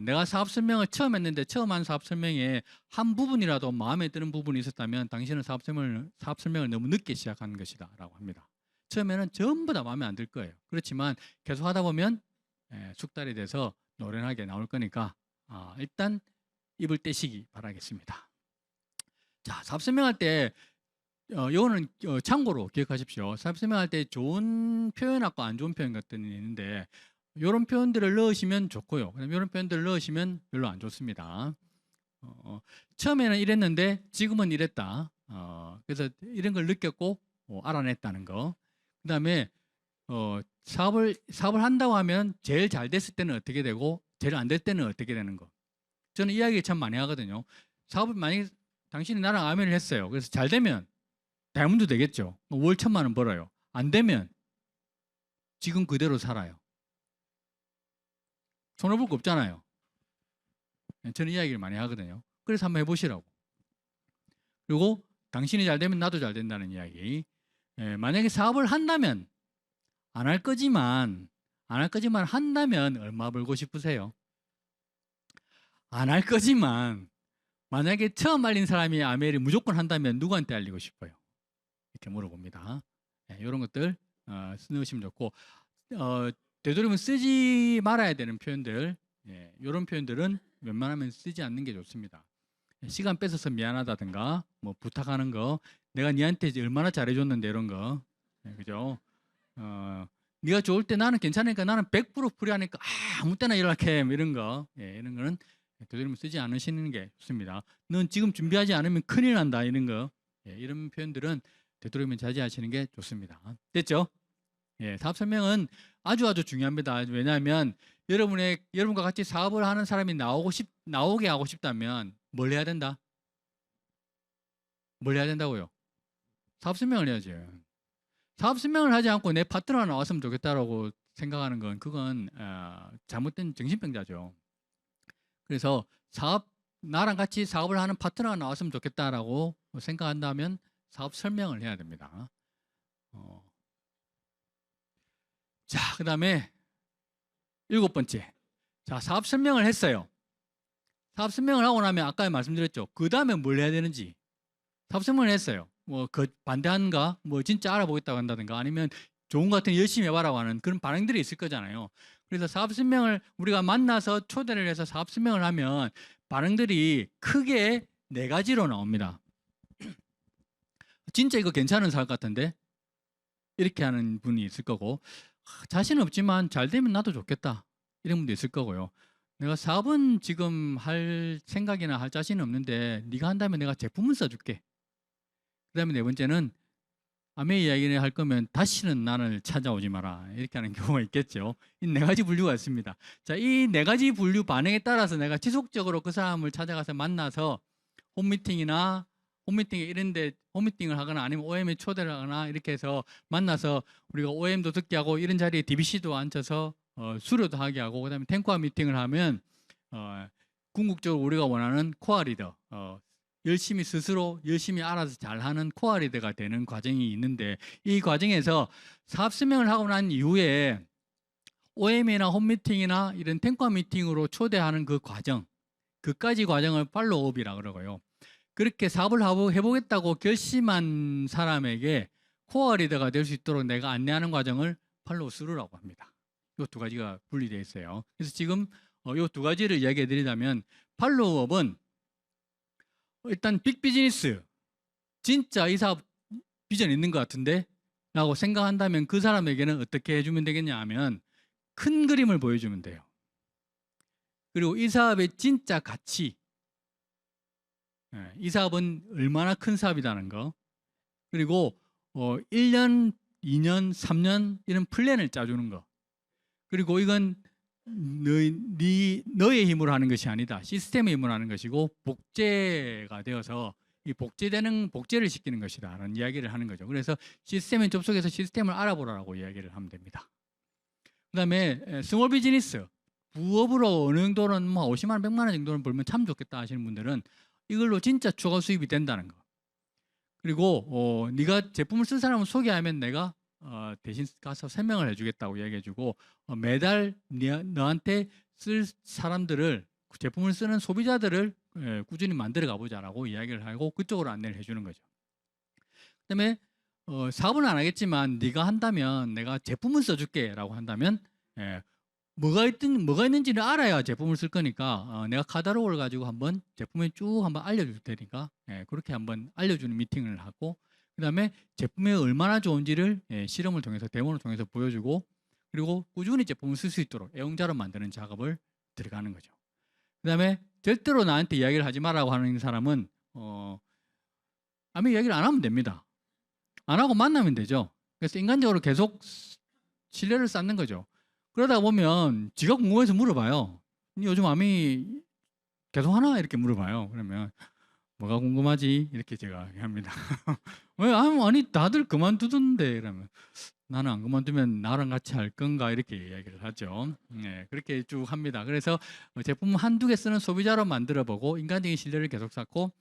내가 사업 설명을 처음 했는데 처음 한 사업 설명에 한 부분이라도 마음에 드는 부분이 있었다면 당신은 사업 설명을 너무 늦게 시작한 것이다 라고 합니다. 처음에는 전부 다 마음에 안 들 거예요. 그렇지만 계속 하다 보면 숙달이 돼서 노련하게 나올 거니까 일단 입을 떼시기 바라겠습니다. 자, 사업 설명할 때 이거는 참고로 기억하십시오. 사업 설명할 때 좋은 표현하고 안 좋은 표현 같은 게 있는데 이런 표현들을 넣으시면 좋고요. 그다음에 이런 표현들을 넣으시면 별로 안 좋습니다. 처음에는 이랬는데 지금은 이랬다. 그래서 이런 걸 느꼈고 알아냈다는 거. 그다음에 사업을 한다고 하면 제일 잘 됐을 때는 어떻게 되고 제일 안 될 때는 어떻게 되는 거. 저는 이야기 참 많이 하거든요. 사업을 만약에 당신이 나랑 아멘을 했어요. 그래서 잘 되면 다이아몬드 되겠죠. 월 1,000만 원 벌어요. 안 되면 지금 그대로 살아요. 손해볼 거 없잖아요. 저는 이야기를 많이 하거든요. 그래서 한번 해보시라고. 그리고 당신이 잘 되면 나도 잘 된다는 이야기. 만약에 사업을 한다면 안 할 거지만 한다면 얼마 벌고 싶으세요? 안 할 거지만 만약에 처음 알린 사람이 아메를 무조건 한다면 누구한테 알리고 싶어요? 이렇게 물어봅니다. 이런 것들 넣으시면 좋고 되도록이면 쓰지 말아야 되는 표현들 이런 표현들은 웬만하면 쓰지 않는 게 좋습니다. 시간 뺏어서 미안하다든가 뭐 부탁하는 거 내가 니한테 얼마나 잘해줬는데 이런 거 그죠? 네가 좋을 때 나는 괜찮으니까 나는 100% 프리하니까 아무 때나 연락해 이런 거 이런 거는 되도록이면 쓰지 않으시는 게 좋습니다. 넌 지금 준비하지 않으면 큰일 난다 이런 거 이런 표현들은 되도록이면 자제하시는 게 좋습니다. 됐죠? 사업 설명은 아주 중요합니다. 왜냐하면 여러분과 같이 사업을 하는 사람이 나오게 하고 싶다면 뭘 해야 된다? 뭘 해야 된다고요? 사업 설명을 해야지. 사업 설명을 하지 않고 내 파트너가 나왔으면 좋겠다라고 생각하는 건 그건 잘못된 정신병자죠. 그래서 나랑 같이 사업을 하는 파트너가 나왔으면 좋겠다라고 생각한다면 사업 설명을 해야 됩니다. 자, 그 다음에 7번째. 자, 사업 설명을 했어요. 사업 설명을 하고 나면 아까 말씀드렸죠. 그 다음에 뭘 해야 되는지. 사업 설명을 했어요. 반대하는가? 진짜 알아보겠다고 한다든가 아니면 좋은 것 같은 열심히 해봐라고 하는 그런 반응들이 있을 거잖아요. 그래서 사업 설명을 우리가 만나서 초대를 해서 사업 설명을 하면 반응들이 크게 4가지로 나옵니다. 진짜 이거 괜찮은 사업 같은데? 이렇게 하는 분이 있을 거고, 자신 없지만 잘 되면 나도 좋겠다. 이런 분도 있을 거고요. 내가 사업은 지금 할 생각이나 할 자신은 없는데 네가 한다면 내가 제품을 써줄게. 그 다음에 4번째는 아메 이야기를 할 거면 다시는 나를 찾아오지 마라. 이렇게 하는 경우가 있겠죠. 이 4가지 분류가 있습니다. 자, 이 4가지 분류 반응에 따라서 내가 지속적으로 그 사람을 찾아가서 만나서 홈미팅에 이런데 홈미팅을 하거나 아니면 OM에 초대를 하거나 이렇게 해서 만나서 우리가 OM도 듣게 하고 이런 자리에 DBC도 앉아서 수료도 하게 하고 그다음에 탱코아 미팅을 하면 궁극적으로 우리가 원하는 코어 리더 스스로 열심히 알아서 잘하는 코어 리더가 되는 과정이 있는데 이 과정에서 사업 설명을 하고 난 이후에 OM이나 홈미팅이나 이런 탱코아 미팅으로 초대하는 그 과정 그까지 과정을 팔로우업이라 그러고요. 그렇게 사업을 해보겠다고 결심한 사람에게 코어 리더가 될 수 있도록 내가 안내하는 과정을 팔로우 스루라고 합니다. 이 2가지가 분리되어 있어요. 그래서 지금 이 2가지를 이야기해 드리자면 팔로우업은 일단 빅비즈니스 진짜 이 사업 비전 있는 것 같은데 라고 생각한다면 그 사람에게는 어떻게 해주면 되겠냐 하면 큰 그림을 보여주면 돼요. 그리고 이 사업의 진짜 가치 이 사업은 얼마나 큰 사업이라는 거 그리고 1년, 2년, 3년 이런 플랜을 짜주는 거 그리고 이건 너의 힘으로 하는 것이 아니다. 시스템의 힘으로 하는 것이고 복제가 되어서 이 복제를 시키는 것이다 라는 이야기를 하는 거죠. 그래서 시스템에 접속해서 시스템을 알아보라고 이야기를 하면 됩니다. 그 다음에 스몰 비즈니스 부업으로 어느 정도는 50만 원, 100만 원 정도는 벌면 참 좋겠다 하시는 분들은 이걸로 진짜 추가 수입이 된다는 거. 그리고 네가 제품을 쓴 사람을 소개하면 내가 대신 가서 설명을 해주겠다고 이야기해주고 매달 너한테 쓸 사람들을 제품을 쓰는 소비자들을 꾸준히 만들어 가보자라고 이야기를 하고 그쪽으로 안내를 해주는 거죠. 그다음에 사업은 안 하겠지만 네가 한다면 내가 제품을 써줄게라고 한다면 뭐가 있는지를 알아야 제품을 쓸 거니까 내가 카탈로그를 가지고 한번 제품에 쭉 한번 알려줄 테니까 그렇게 한번 알려주는 미팅을 하고 그 다음에 제품이 얼마나 좋은지를 실험을 통해서 데모를 통해서 보여주고 그리고 꾸준히 제품을 쓸 수 있도록 애용자로 만드는 작업을 들어가는 거죠. 그 다음에 절대로 나한테 이야기를 하지 말라고 하는 사람은 아무 이야기를 안 하면 됩니다. 안 하고 만나면 되죠. 그래서 인간적으로 계속 신뢰를 쌓는 거죠. 그러다 보면 지가 궁금해서 물어봐요. 요즘 암이 계속 하나? 이렇게 물어봐요. 그러면 뭐가 궁금하지? 이렇게 제가 합니다. 왜? 아니 다들 그만두던데. 그러면 나는 안 그만두면 나랑 같이 할 건가? 이렇게 이야기를 하죠. 그렇게 쭉 합니다. 그래서 제품 한두 개 쓰는 소비자로 만들어보고 인간적인 신뢰를 계속 쌓고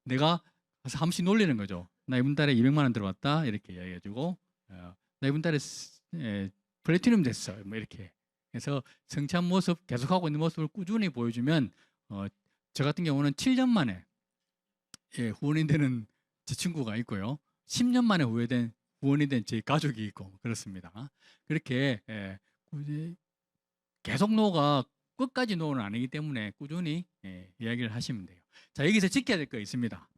내가 가서 한 번씩 놀리는 거죠. 나 이번 달에 200만 원 들어왔다. 이렇게 이야기해주고 나 이번 달에 플래티넘 됐어. 이렇게 해서 성취한 모습 계속하고 있는 모습을 꾸준히 보여주면 저 같은 경우는 7년 만에 후원이 되는 제 친구가 있고요. 10년 만에 후원이 된 제 가족이 있고 그렇습니다. 그렇게 계속 노가 끝까지 노는 아니기 때문에 꾸준히 이야기를 하시면 돼요. 자, 여기서 지켜야 될 거 있습니다.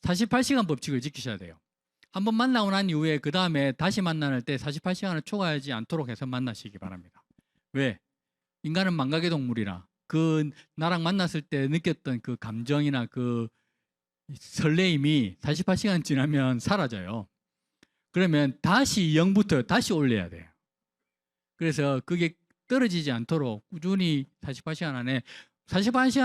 48시간 법칙을 지키셔야 돼요. 한번 만나고 난 이후에 그 다음에 다시 만날 때 48시간을 초과하지 않도록 해서 만나시기 바랍니다. 왜? 인간은 망각의 동물이라 나랑 만났을 때 느꼈던 그 감정이나 그 설레임이 48시간 지나면 사라져요. 그러면 다시 0부터 다시 올려야 돼요. 그래서 그게 떨어지지 않도록 꾸준히 48시간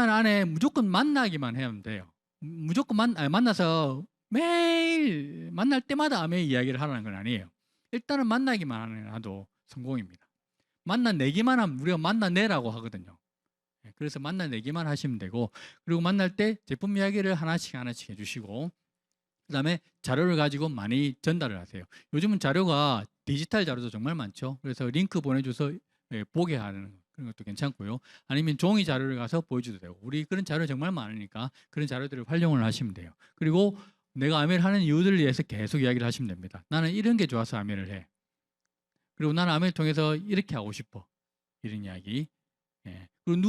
안에 무조건 만나기만 하면 돼요. 무조건 만나서 매일 만날 때마다 아메 이야기를 하라는 건 아니에요. 일단은 만나기만 하도 성공입니다. 만나내기만 하면 우리가 만나내라고 하거든요. 그래서 만나내기만 하시면 되고, 그리고 만날 때 제품 이야기를 하나씩 해주시고, 그다음에 자료를 가지고 많이 전달을 하세요. 요즘은 자료가 디지털 자료도 정말 많죠. 그래서 링크 보내줘서 보게 하는 그런 것도 괜찮고요. 아니면 종이 자료를 가서 보여줘도 되고, 우리 그런 자료 정말 많으니까 그런 자료들을 활용을 하시면 돼요. 그리고 내가 아메를 하는 이유들을 위해서 계속 이야기를 하시면 됩니다. 나는 이런 게 좋아서 아메를 해. 그리고 나는 아메를 통해서 이렇게 하고 싶어. 이런 이야기. 그리고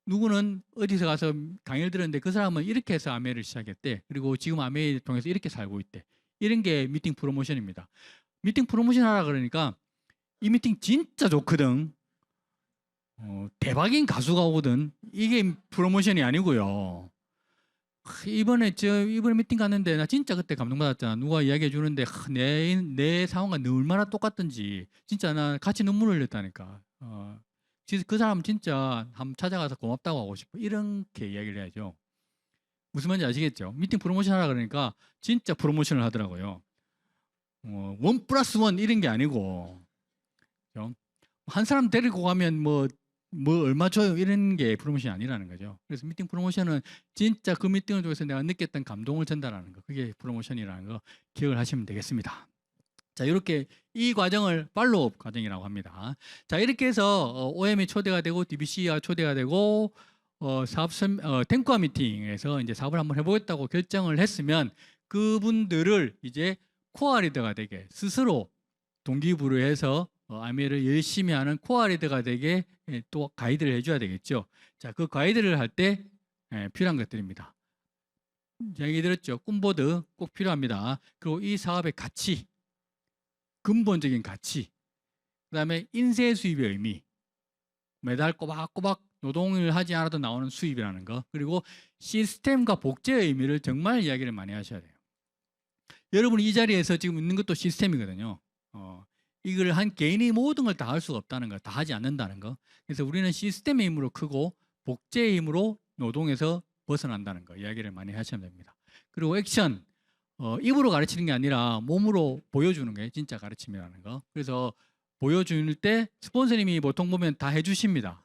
누구는 어디서 가서 강의를 들었는데 그 사람은 이렇게 해서 아메를 시작했대. 그리고 지금 아메를 통해서 이렇게 살고 있대. 이런 게 미팅 프로모션입니다. 미팅 프로모션 하라 그러니까 이 미팅 진짜 좋거든. 대박인 가수가 오거든. 이게 프로모션이 아니고요. 이번에 미팅 갔는데 나 진짜 그때 감동받았잖아. 누가 이야기해 주는데 내 상황과 얼마나 똑같던지 진짜 나 같이 눈물 흘렸다니까. 그 사람 진짜 한번 찾아가서 고맙다고 하고 싶어. 이렇게 이야기를 해야죠. 무슨 말인지 아시겠죠? 미팅 프로모션 하라 그러니까 진짜 프로모션을 하더라고요. 1+1 이런 게 아니고, 그죠? 한 사람 데리고 가면 뭐 얼마 줘요 이런 게 프로모션이 아니라는 거죠. 그래서 미팅 프로모션은 진짜 그 미팅을 통해서 내가 느꼈던 감동을 전달하는 거, 그게 프로모션이라는 거 기억을 하시면 되겠습니다. 자, 이렇게 이 과정을 팔로우업 과정이라고 합니다. 자, 이렇게 해서 OM이 초대가 되고 DBC가 초대가 되고 탱쿠아 미팅에서 이제 사업을 한번 해보겠다고 결정을 했으면 그분들을 이제 코어 리더가 되게 스스로 동기부여 해서 아메를 열심히 하는 코어 리더가 되게 또 가이드를 해줘야 되겠죠. 자, 그 가이드를 할 때 필요한 것들입니다. 얘기 들었죠. 꿈보드 꼭 필요합니다. 그리고 이 사업의 가치, 근본적인 가치, 그 다음에 인쇄 수입의 의미, 매달 꼬박꼬박 노동을 하지 않아도 나오는 수입이라는 거, 그리고 시스템과 복제의 의미를 정말 이야기를 많이 하셔야 돼요. 여러분이 이 자리에서 지금 있는 것도 시스템이거든요. 이걸 한 개인이 모든 걸 다 할 수가 없다는 거, 다 하지 않는다는 거. 그래서 우리는 시스템의 힘으로 크고 복제의 힘으로 노동에서 벗어난다는 거 이야기를 많이 하셔야 됩니다. 그리고 액션, 입으로 가르치는 게 아니라 몸으로 보여주는 게 진짜 가르침이라는 거. 그래서 보여줄 때 스폰서님이 보통 보면 다 해주십니다.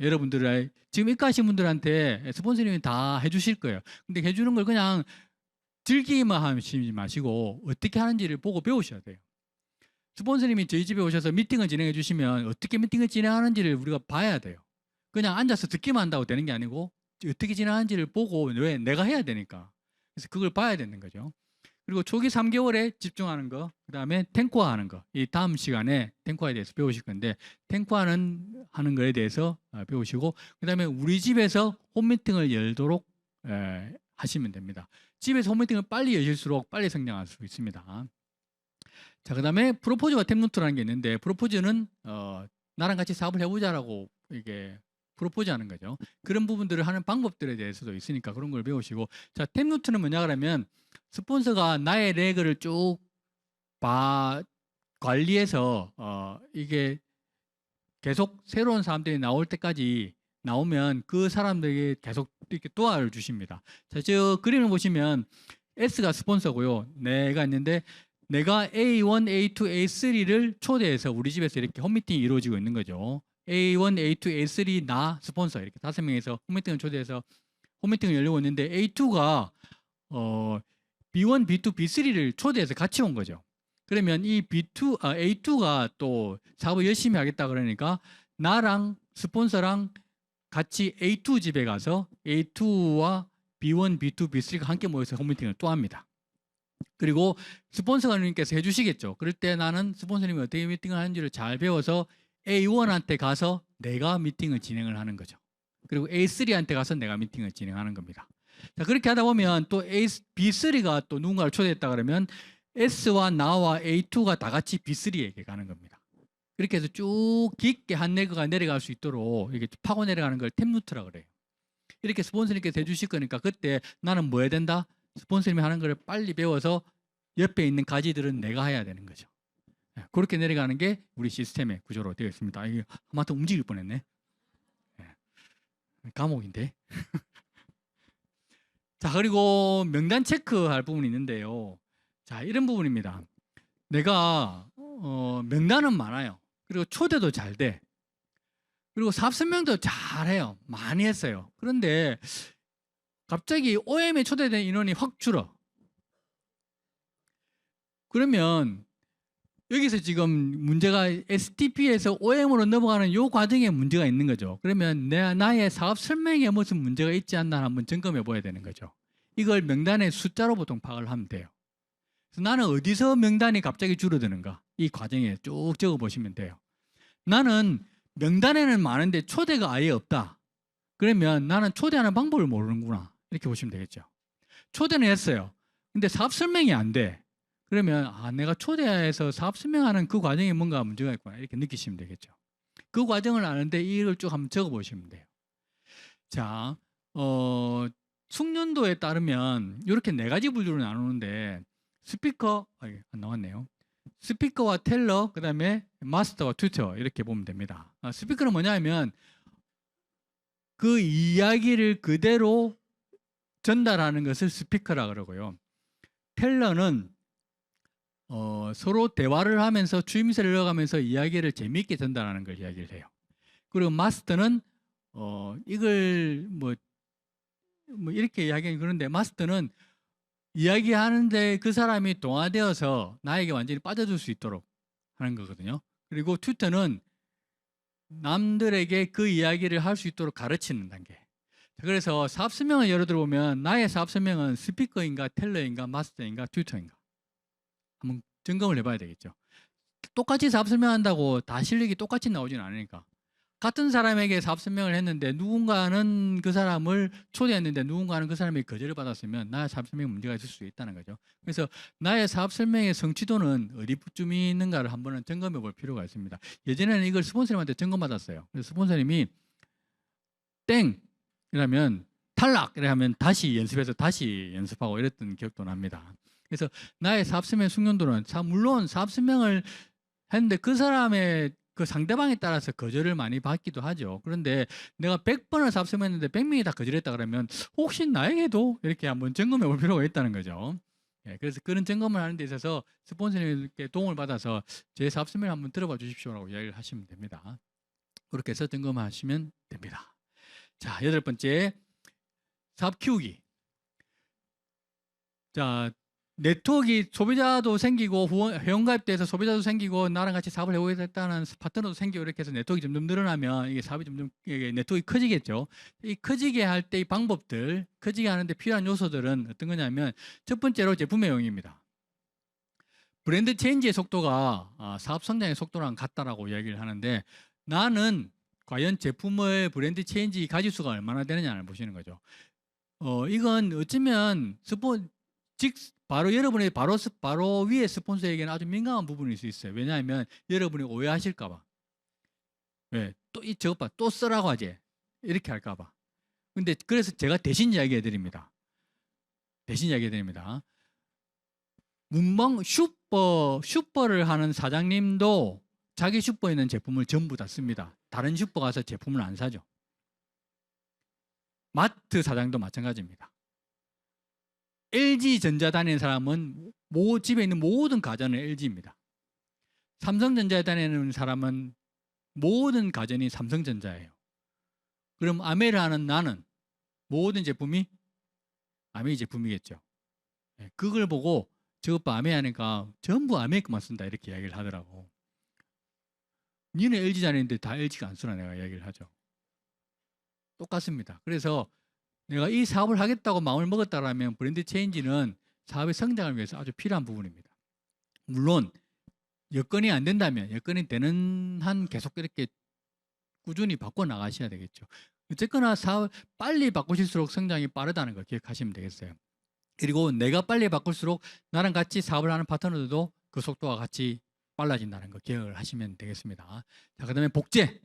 여러분들 지금 입가하신 분들한테 스폰서님이 다 해주실 거예요. 근데 해주는 걸 그냥 즐기기만 하시지 마시고 어떻게 하는지를 보고 배우셔야 돼요. 스폰서님이 저희 집에 오셔서 미팅을 진행해 주시면 어떻게 미팅을 진행하는지를 우리가 봐야 돼요. 그냥 앉아서 듣기만 한다고 되는 게 아니고 어떻게 진행하는지를 보고 왜 내가 해야 되니까. 그래서 그걸 봐야 되는 거죠. 그리고 초기 3개월에 집중하는 거, 그 다음에 탱쿠화 하는 거. 이 다음 시간에 탱쿠화에 대해서 배우실 건데 탱쿠화는 하는 거에 대해서 배우시고, 그 다음에 우리 집에서 홈미팅을 열도록 하시면 됩니다. 집에서 홈미팅을 빨리 여실수록 빨리 성장할 수 있습니다. 자, 그 다음에 프로포즈와 템노트라는 게 있는데, 프로포즈는 나랑 같이 사업을 해보자라고 이게 프로포즈 하는 거죠. 그런 부분들을 하는 방법들에 대해서도 있으니까 그런 걸 배우시고, 자, 템노트는 뭐냐 그러면 스폰서가 나의 레그를 쭉 관리해서 이게 계속 새로운 사람들이 나올 때까지 나오면 그 사람들에게 계속 이렇게 도와를 주십니다. 자, 저 그림을 보시면 S가 스폰서고요. 내가 있는데 내가 A1, A2, A3를 초대해서 우리 집에서 이렇게 홈미팅이 이루어지고 있는 거죠. A1, A2, A3 나 스폰서 이렇게 5명에서 홈미팅을 초대해서 홈미팅을 열리고 있는데 A2가 B1, B2, B3를 초대해서 같이 온 거죠. 그러면 이 A2가 또 사업을 열심히 하겠다 그러니까 나랑 스폰서랑 같이 A2 집에 가서 A2와 B1, B2, B3가 함께 모여서 홈미팅을 또 합니다. 그리고 스폰서님께서 해주시겠죠. 그럴 때 나는 스폰서님이 어떻게 미팅을 하는지를 잘 배워서 A1한테 가서 내가 미팅을 진행을 하는 거죠. 그리고 A3한테 가서 내가 미팅을 진행하는 겁니다. 자, 그렇게 하다 보면 또 B3가 또 누군가를 초대했다 그러면 S와 나와 A2가 다 같이 B3에게 가는 겁니다. 그렇게 해서 쭉 깊게 한 레그가 내려갈 수 있도록 이렇게 파고 내려가는 걸 템루트라 그래요. 이렇게 스폰서님께서 해주실 거니까 그때 나는 뭐 해야 된다? 스폰서님이 하는 걸 빨리 배워서 옆에 있는 가지들은 내가 해야 되는 거죠. 그렇게 내려가는 게 우리 시스템의 구조로 되어 있습니다. 이게 하마터 움직일 뻔했네. 감옥인데. 자, 그리고 명단 체크할 부분이 있는데요. 자, 이런 부분입니다. 내가 명단은 많아요. 그리고 초대도 잘 돼. 그리고 사업 설명도 잘해요. 많이 했어요. 그런데 갑자기 OM에 초대된 인원이 확 줄어. 그러면 여기서 지금 문제가 STP에서 OM으로 넘어가는 이 과정에 문제가 있는 거죠. 그러면 나의 사업 설명에 무슨 문제가 있지 않나 한번 점검해 봐야 되는 거죠. 이걸 명단의 숫자로 보통 파악을 하면 돼요. 그래서 나는 어디서 명단이 갑자기 줄어드는가? 이 과정에 쭉 적어 보시면 돼요. 나는 명단에는 많은데 초대가 아예 없다. 그러면 나는 초대하는 방법을 모르는구나. 이렇게 보시면 되겠죠. 초대는 했어요. 근데 사업 설명이 안 돼. 그러면 내가 초대해서 사업 설명하는 그 과정에 뭔가 문제가 있구나. 이렇게 느끼시면 되겠죠. 그 과정을 아는데 이걸 쭉 한번 적어 보시면 돼요. 자, 숙련도에 따르면 이렇게 4가지 분류로 나누는데 스피커, 안 나왔네요. 스피커와 텔러, 그 다음에 마스터와 튜터 이렇게 보면 됩니다. 스피커는 뭐냐면 그 이야기를 그대로 전달하는 것을 스피커라 그러고요. 텔러는 서로 대화를 하면서 주임새를 넣어가면서 이야기를 재미있게 전달하는 걸 이야기를 해요. 그리고 마스터는 이걸 뭐 이렇게 이야기하는 그런데 마스터는 이야기하는데 그 사람이 동화되어서 나에게 완전히 빠져들 수 있도록 하는 거거든요. 그리고 튜터는 남들에게 그 이야기를 할 수 있도록 가르치는 단계. 그래서 사업 설명을 예를 들어보면 나의 사업 설명은 스피커인가 텔러인가 마스터인가 튜터인가 한번 점검을 해봐야 되겠죠. 똑같이 사업 설명한다고 다 실력이 똑같이 나오지는 않으니까. 같은 사람에게 사업 설명을 했는데 누군가는 그 사람을 초대했는데 누군가는 그 사람이 거절을 받았으면 나의 사업 설명에 문제가 있을 수 있다는 거죠. 그래서 나의 사업 설명의 성취도는 어디쯤이 있는가를 한번 점검해 볼 필요가 있습니다. 예전에는 이걸 스폰서님한테 점검받았어요. 그래서 스폰서님이 땡! 이라면 탈락! 이라면 다시 연습해서 다시 연습하고 이랬던 기억도 납니다. 그래서 나의 사업 설명 숙련도는 물론 사업 설명을 했는데 그 사람의 그 상대방에 따라서 거절을 많이 받기도 하죠. 그런데 내가 100번을 사업 설명했는데 100명이 다 거절했다 그러면 혹시 나에게도 이렇게 한번 점검해 볼 필요가 있다는 거죠. 그래서 그런 점검을 하는 데 있어서 스폰서님께 도움을 받아서 제 사업 설명을 한번 들어봐 주십시오라고 이야기를 하시면 됩니다. 그렇게 해서 점검하시면 됩니다. 자, 8번째, 사업 키우기. 자, 네트워크가 소비자도 생기고 회원가입돼서 소비자도 생기고 나랑 같이 사업을 해보겠다는 파트너도 생기고 이렇게 해서 네트워크가 점점 늘어나면 이게 사업이 점점 네트워크가 커지겠죠. 이 커지게 할 때 이 방법들, 커지게 하는데 필요한 요소들은 어떤 거냐면 첫 번째로 제품의 용입니다. 브랜드 체인지의 속도가 사업 성장의 속도랑 같다라고 이야기를 하는데 나는 과연 제품의 브랜드 체인지 가지수가 얼마나 되느냐를 보시는 거죠. 이건 어쩌면 바로 여러분의 바로 위에 스폰서에게는 아주 민감한 부분일 수 있어요. 왜냐하면 여러분이 오해하실까봐. 왜? 저것 봐, 또 쓰라고 하지. 이렇게 할까봐. 근데 그래서 제가 대신 이야기해 드립니다. 문방 슈퍼를 하는 사장님도 자기 슈퍼에 있는 제품을 전부 다 씁니다. 다른 슈퍼 가서 제품을 안 사죠. 마트 사장도 마찬가지입니다. LG전자 다니는 사람은 집에 있는 모든 가전은 LG입니다. 삼성전자에 다니는 사람은 모든 가전이 삼성전자예요. 그럼 아메를 하는 나는 모든 제품이 아메 제품이겠죠. 그걸 보고 저것 봐 아메 하니까 전부 아메 것만 쓴다 이렇게 이야기를 하더라고. 니는 LG 다니는데 다 LG가 안 쓰나 내가 이야기를 하죠. 똑같습니다. 그래서 내가 이 사업을 하겠다고 마음을 먹었다라면 브랜드 체인지는 사업의 성장을 위해서 아주 필요한 부분입니다. 물론 여건이 안 된다면 여건이 되는 한 계속 이렇게 꾸준히 바꿔 나가셔야 되겠죠. 어쨌거나 사업 빨리 바꾸실수록 성장이 빠르다는 걸 기억하시면 되겠어요. 그리고 내가 빨리 바꿀수록 나랑 같이 사업을 하는 파트너들도 그 속도와 같이 빨라진다는 거 기억을 하시면 되겠습니다. 자, 그다음에 복제.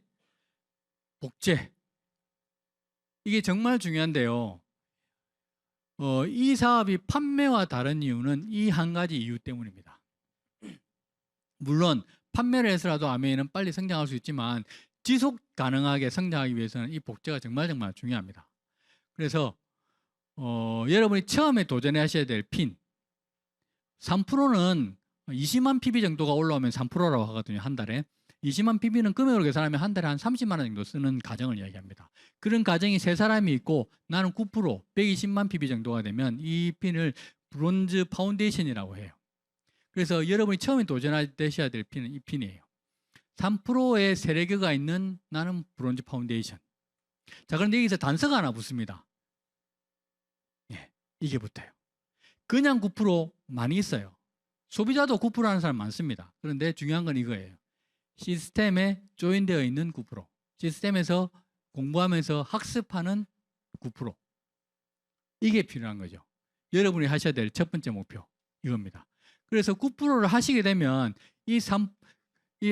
이게 정말 중요한데요. 이 사업이 판매와 다른 이유는 이 한 가지 이유 때문입니다. 물론 판매를 해서라도 아메이는 빨리 성장할 수 있지만 지속 가능하게 성장하기 위해서는 이 복제가 정말 중요합니다. 그래서 여러분이 처음에 도전하셔야 될 핀 3%는 20만 PB 정도가 올라오면 3%라고 하거든요. 한 달에. 20만 PB는 금액으로 계산하면 한 달에 한 30만 원 정도 쓰는 가정을 이야기합니다. 그런 가정이 세 사람이 있고 나는 9% 120만 PB 정도가 되면 이 핀을 브론즈 파운데이션이라고 해요. 그래서 여러분이 처음에 도전하셔야 될 핀은 이 핀이에요. 3%의 세례교가 있는 나는 브론즈 파운데이션. 자, 그런데 여기서 단서가 하나 붙습니다. 예, 이게 붙어요. 그냥 9% 많이 있어요. 소비자도 9% 하는 사람 많습니다. 그런데 중요한 건 이거예요. 시스템에 조인되어 있는 9%. 시스템에서 공부하면서 학습하는 9%. 이게 필요한 거죠. 여러분이 하셔야 될 첫 번째 목표 이겁니다. 그래서 9%를 하시게 되면 이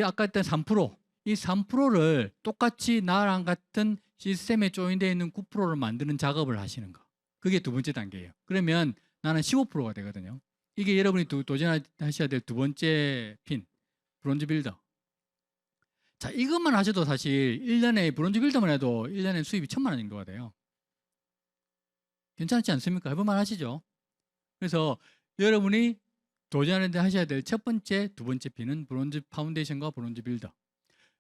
아까 했던 3%, 이 3%를 똑같이 나랑 같은 시스템에 조인되어 있는 9%를 만드는 작업을 하시는 거. 그게 두 번째 단계예요. 그러면 나는 15%가 되거든요. 이게 여러분이 도전하셔야 될 두 번째 핀, 브론즈 빌더. 자, 이것만 하셔도 사실 1년에 브론즈 빌더만 해도 1년에 수입이 1,000만 원 정도가 돼요. 괜찮지 않습니까? 해볼만 하시죠? 그래서 여러분이 도전하셔야 될 첫 번째, 두 번째 핀은 브론즈 파운데이션과 브론즈 빌더.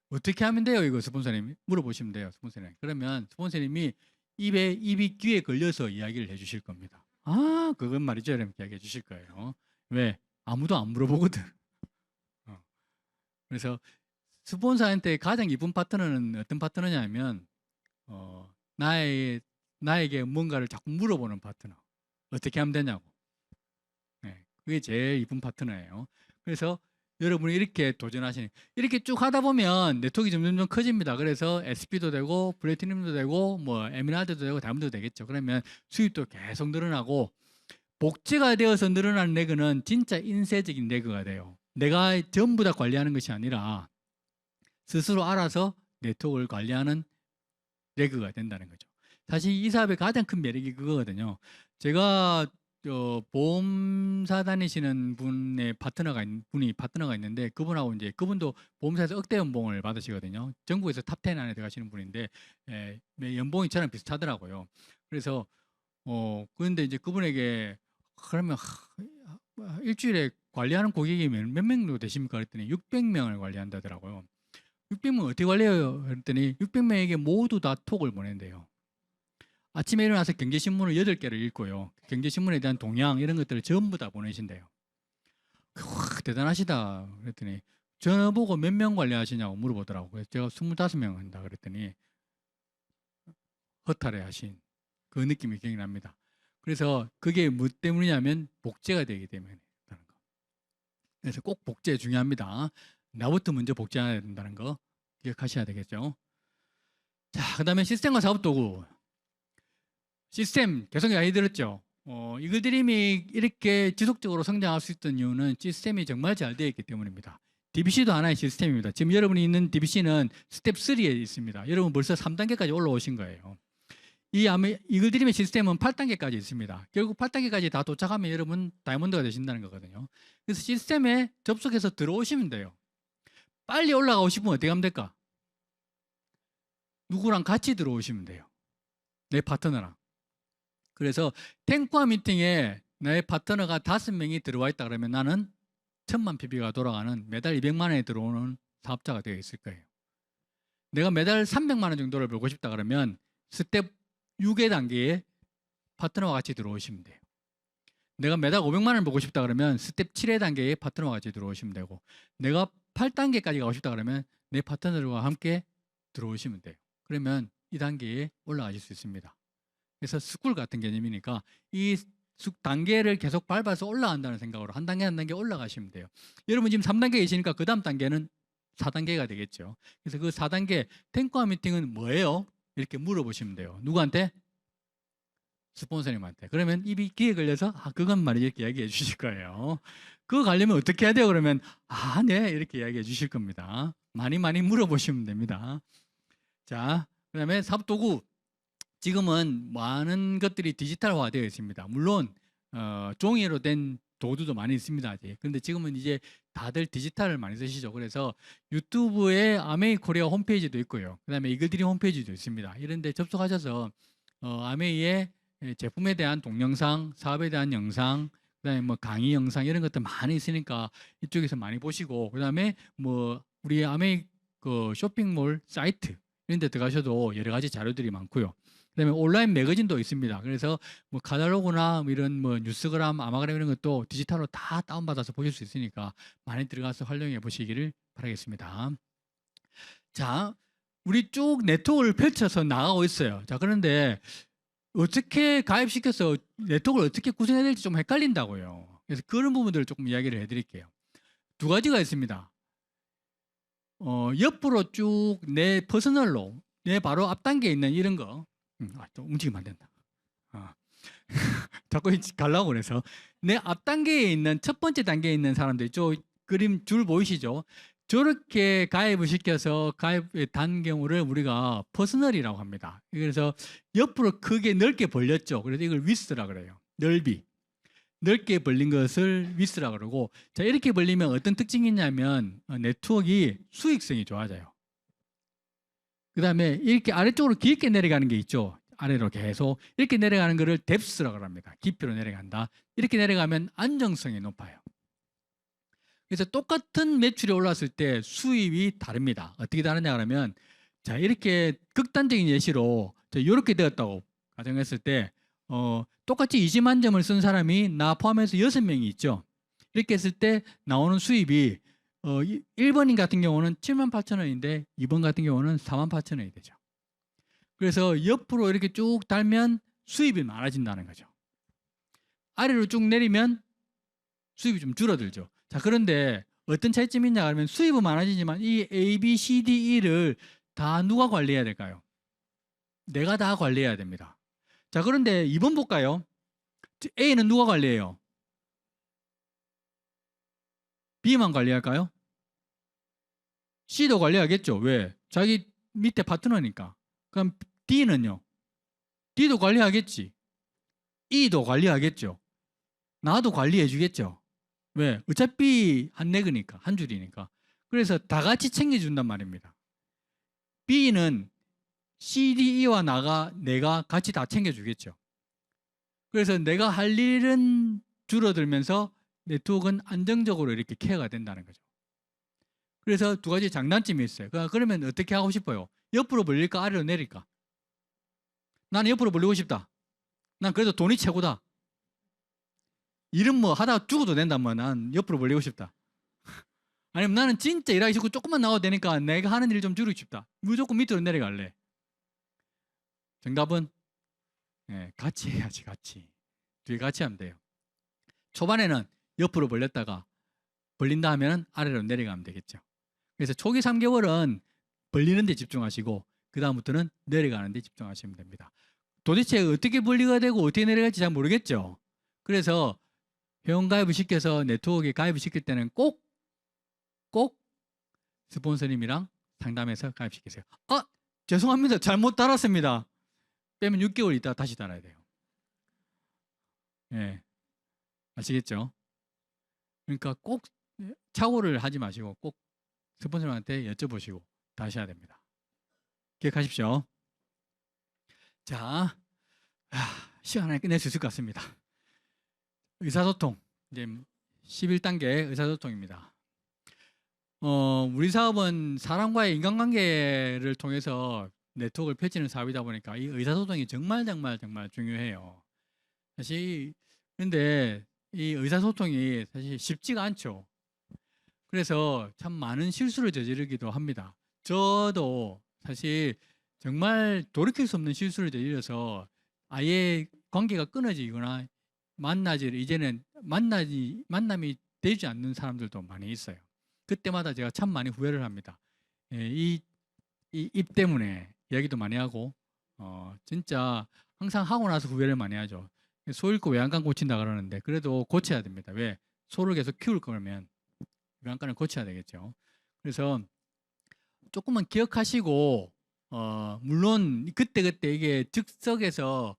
어떻게 하면 돼요? 이거 스폰서님 물어보시면 돼요. 스폰서님. 그러면 스폰서님이 입이 귀에 걸려서 이야기를 해주실 겁니다. 아, 그건 말이죠. 이렇게 이야기해 주실 거예요. 왜? 아무도 안 물어보거든. 그래서 스폰서한테 가장 이쁜 파트너는 어떤 파트너냐면 나에게 뭔가를 자꾸 물어보는 파트너. 어떻게 하면 되냐고. 네, 그게 제일 이쁜 파트너예요. 그래서 여러분이 이렇게 도전하시는, 이렇게 쭉 하다 보면 네트워크가 점점 커집니다. 그래서 SP도 되고 플래티넘도 되고 뭐 에메랄드도 되고 다이아몬드도 되겠죠. 그러면 수입도 계속 늘어나고 복제가 되어서 늘어나는 레그는 진짜 인쇄적인 레그가 돼요. 내가 전부 다 관리하는 것이 아니라 스스로 알아서 네트워크를 관리하는 레그가 된다는 거죠. 사실 이 사업의 가장 큰 매력이 그거거든요. 제가 보험사 다니시는 분이 파트너가 있는데 그분도 보험사에서 억대 연봉을 받으시거든요. 전국에서 탑10 안에 들어가시는 분인데 연봉이 저랑 비슷하더라고요. 그래서 그런데 이제 그분에게 그러면 일주일에 관리하는 고객이 몇 명 정도 되십니까? 그랬더니 600명을 관리한다더라고요. 600명 어떻게 관리해요? 그랬더니 600명에게 모두 다 톡을 보낸대요. 아침에 일어나서 경제신문을 8개를 읽고요. 경제신문에 대한 동향 이런 것들을 전부 다 보내신대요. 와, 대단하시다. 그랬더니 저보고 몇 명 관리하시냐고 물어보더라고요. 그래서 제가 25명 한다 그랬더니 허탈해 하신 그 느낌이 기억이 납니다. 그래서 그게 뭐 때문이냐면 복제가 되기 때문에 그렇다는 거. 그래서 꼭 복제 중요합니다. 나부터 먼저 복제해야 된다는 거 기억하셔야 되겠죠. 자, 그다음에 시스템과 사업도구. 시스템 계속 이야기 들었죠. 이글드림이 이렇게 지속적으로 성장할 수 있던 이유는 시스템이 정말 잘 되어 있기 때문입니다. DBC도 하나의 시스템입니다. 지금 여러분이 있는 DBC는 스텝 3에 있습니다. 여러분 벌써 3단계까지 올라오신 거예요. 이글드림의 시스템은 8단계까지 있습니다. 결국 8단계까지 다 도착하면 여러분 다이아몬드가 되신다는 거거든요. 그래서 시스템에 접속해서 들어오시면 돼요. 빨리 올라가고 싶으면 어떻게 하면 될까? 누구랑 같이 들어오시면 돼요. 내 파트너랑. 그래서 탱크와 미팅에 내 파트너가 5명이 들어와 있다 그러면 나는 1,000만 PB가 돌아가는 매달 200만 원에 들어오는 사업자가 되어 있을 거예요. 내가 매달 300만 원 정도를 벌고 싶다 그러면 스텝 6의 단계에 파트너와 같이 들어오시면 돼요. 내가 매달 500만 원을 벌고 싶다 그러면 스텝 7의 단계에 파트너와 같이 들어오시면 되고 내가 8단계까지 가고 싶다 그러면 내 파트너들과 함께 들어오시면 돼요. 그러면 이 단계에 올라가실 수 있습니다. 그래서 스쿨 같은 개념이니까 이 단계를 계속 밟아서 올라간다는 생각으로 한 단계 한 단계 올라가시면 돼요. 여러분 지금 3단계에 계시니까 그 다음 단계는 4단계가 되겠죠. 그래서 그 4단계 탱크와 미팅은 뭐예요? 이렇게 물어보시면 돼요. 누구한테? 스폰서님한테. 그러면 입이 귀에 걸려서 그건 말이지 이렇게 이야기해 주실 거예요. 그거 가려면 어떻게 해야 돼요? 그러면 네 이렇게 이야기해 주실 겁니다. 많이 물어보시면 됩니다. 자, 그 다음에 사업도구. 지금은 많은 것들이 디지털화 되어 있습니다. 물론 종이로 된 도구도 많이 있습니다. 아직. 그런데 지금은 이제 다들 디지털을 많이 쓰시죠. 그래서 유튜브에 아메이 코리아 홈페이지도 있고요. 그다음에 이글드림 홈페이지도 있습니다. 이런 데 접속하셔서 아메이의 제품에 대한 동영상, 사업에 대한 영상, 그다음에 뭐 강의 영상 이런 것들 많이 있으니까 이쪽에서 많이 보시고, 그다음에 뭐 우리 아메이 그 쇼핑몰 사이트 이런 데 들어가셔도 여러 가지 자료들이 많고요. 그다음에 온라인 매거진도 있습니다. 그래서 뭐 카탈로그나 뭐 이런 뭐 뉴스그램, 아마그램 이런 것도 디지털로 다 다운받아서 보실 수 있으니까 많이 들어가서 활용해 보시기를 바라겠습니다. 자, 우리 쭉 네트워크를 펼쳐서 나가고 있어요. 자, 그런데 어떻게 가입시켜서 네트워크를 어떻게 구성해야 될지 좀 헷갈린다고요. 그래서 그런 부분들을 조금 이야기를 해드릴게요. 두 가지가 있습니다. 옆으로 쭉 내 퍼스널로 내 바로 앞 단계에 있는 이런 거, 또 움직이면 안 된다. 자꾸 가려고 그래서 내 앞 단계에 있는 첫 번째 단계에 있는 사람들, 저 그림 줄 보이시죠? 저렇게 가입을 시켜서 가입에 단 경우를 우리가 퍼스널이라고 합니다. 그래서 옆으로 크게 넓게 벌렸죠. 그래서 이걸 위스라 그래요. 넓게 벌린 것을 위스라 그러고, 자, 이렇게 벌리면 어떤 특징이 있냐면 네트워크가 수익성이 좋아져요. 그 다음에 이렇게 아래쪽으로 깊게 내려가는 게 있죠. 아래로 계속 이렇게 내려가는 것을 뎁스라고 합니다. 깊이로 내려간다. 이렇게 내려가면 안정성이 높아요. 그래서 똑같은 매출이 올랐을 때 수입이 다릅니다. 어떻게 다르냐 그러면, 자, 이렇게 극단적인 예시로 이렇게 되었다고 가정했을 때 똑같이 20만 점을 쓴 사람이 나 포함해서 6명이 있죠. 이렇게 했을 때 나오는 수입이 1번인 같은 경우는 78,000원인데 2번 같은 경우는 48,000원이 되죠. 그래서 옆으로 이렇게 쭉 달면 수입이 많아진다는 거죠. 아래로 쭉 내리면 수입이 좀 줄어들죠. 자, 그런데 어떤 차이점이 있냐 하면 수입은 많아지지만 이 A, B, C, D, E를 다 누가 관리해야 될까요? 내가 다 관리해야 됩니다. 자, 그런데 2번 볼까요? A는 누가 관리해요? B만 관리할까요? C도 관리하겠죠. 왜? 자기 밑에 파트너니까. 그럼 D는요? D도 관리하겠지. E도 관리하겠죠. 나도 관리해 주겠죠. 왜? 어차피 한 레그니까, 한 줄이니까. 그래서 다 같이 챙겨준단 말입니다. B는 C, D, E와 내가 같이 다 챙겨주겠죠. 그래서 내가 할 일은 줄어들면서 네트워크는 안정적으로 이렇게 케어가 된다는 거죠. 그래서 두 가지 장단점이 있어요. 그러면 어떻게 하고 싶어요? 옆으로 벌릴까, 아래로 내릴까? 나는 옆으로 벌리고 싶다. 난 그래도 돈이 최고다. 일은 뭐 하다가 죽어도 된다면 난 옆으로 벌리고 싶다. 아니면 나는 진짜 일하기 싫고 조금만 나와도 되니까 내가 하는 일 좀 줄이고 싶다. 무조건 밑으로 내려갈래. 정답은 같이 해야지, 같이. 둘이 같이 하면 돼요. 초반에는 옆으로 벌렸다가 벌린다 하면 아래로 내려가면 되겠죠. 그래서 초기 3개월은 벌리는 데 집중하시고 그 다음부터는 내려가는 데 집중하시면 됩니다. 도대체 어떻게 벌리가 되고 어떻게 내려갈지 잘 모르겠죠. 그래서 회원가입을 시켜서 네트워크에 가입을 시킬 때는 꼭 스폰서님이랑 상담해서 가입시키세요. 죄송합니다. 잘못 달았습니다. 빼면 6개월 있다가 다시 달아야 돼요. 예. 아시겠죠? 그러니까 꼭 착오를 하지 마시고 꼭 스폰서님한테 여쭤보시고 다시 해야 됩니다. 기억하십시오. 자, 시간 안에 끝낼 수 있을 것 같습니다. 의사소통, 이제 11단계 의사소통입니다. 우리 사업은 사람과의 인간관계를 통해서 네트워크를 펼치는 사업이다 보니까 이 의사소통이 정말 중요해요. 사실 근데 이 의사소통이 사실 쉽지가 않죠. 그래서 참 많은 실수를 저지르기도 합니다. 저도 사실 정말 돌이킬 수 없는 실수를 저질러서 아예 관계가 끊어지거나 이제는 만남이 되지 않는 사람들도 많이 있어요. 그때마다 제가 참 많이 후회를 합니다. 이 입 때문에 이야기도 많이 하고 진짜 항상 하고 나서 후회를 많이 하죠. 소 잃고 외양간 고친다 그러는데 그래도 고쳐야 됩니다. 왜? 소를 계속 키울 거면 외양간을 고쳐야 되겠죠. 그래서 조금만 기억하시고 물론 그때 이게 즉석에서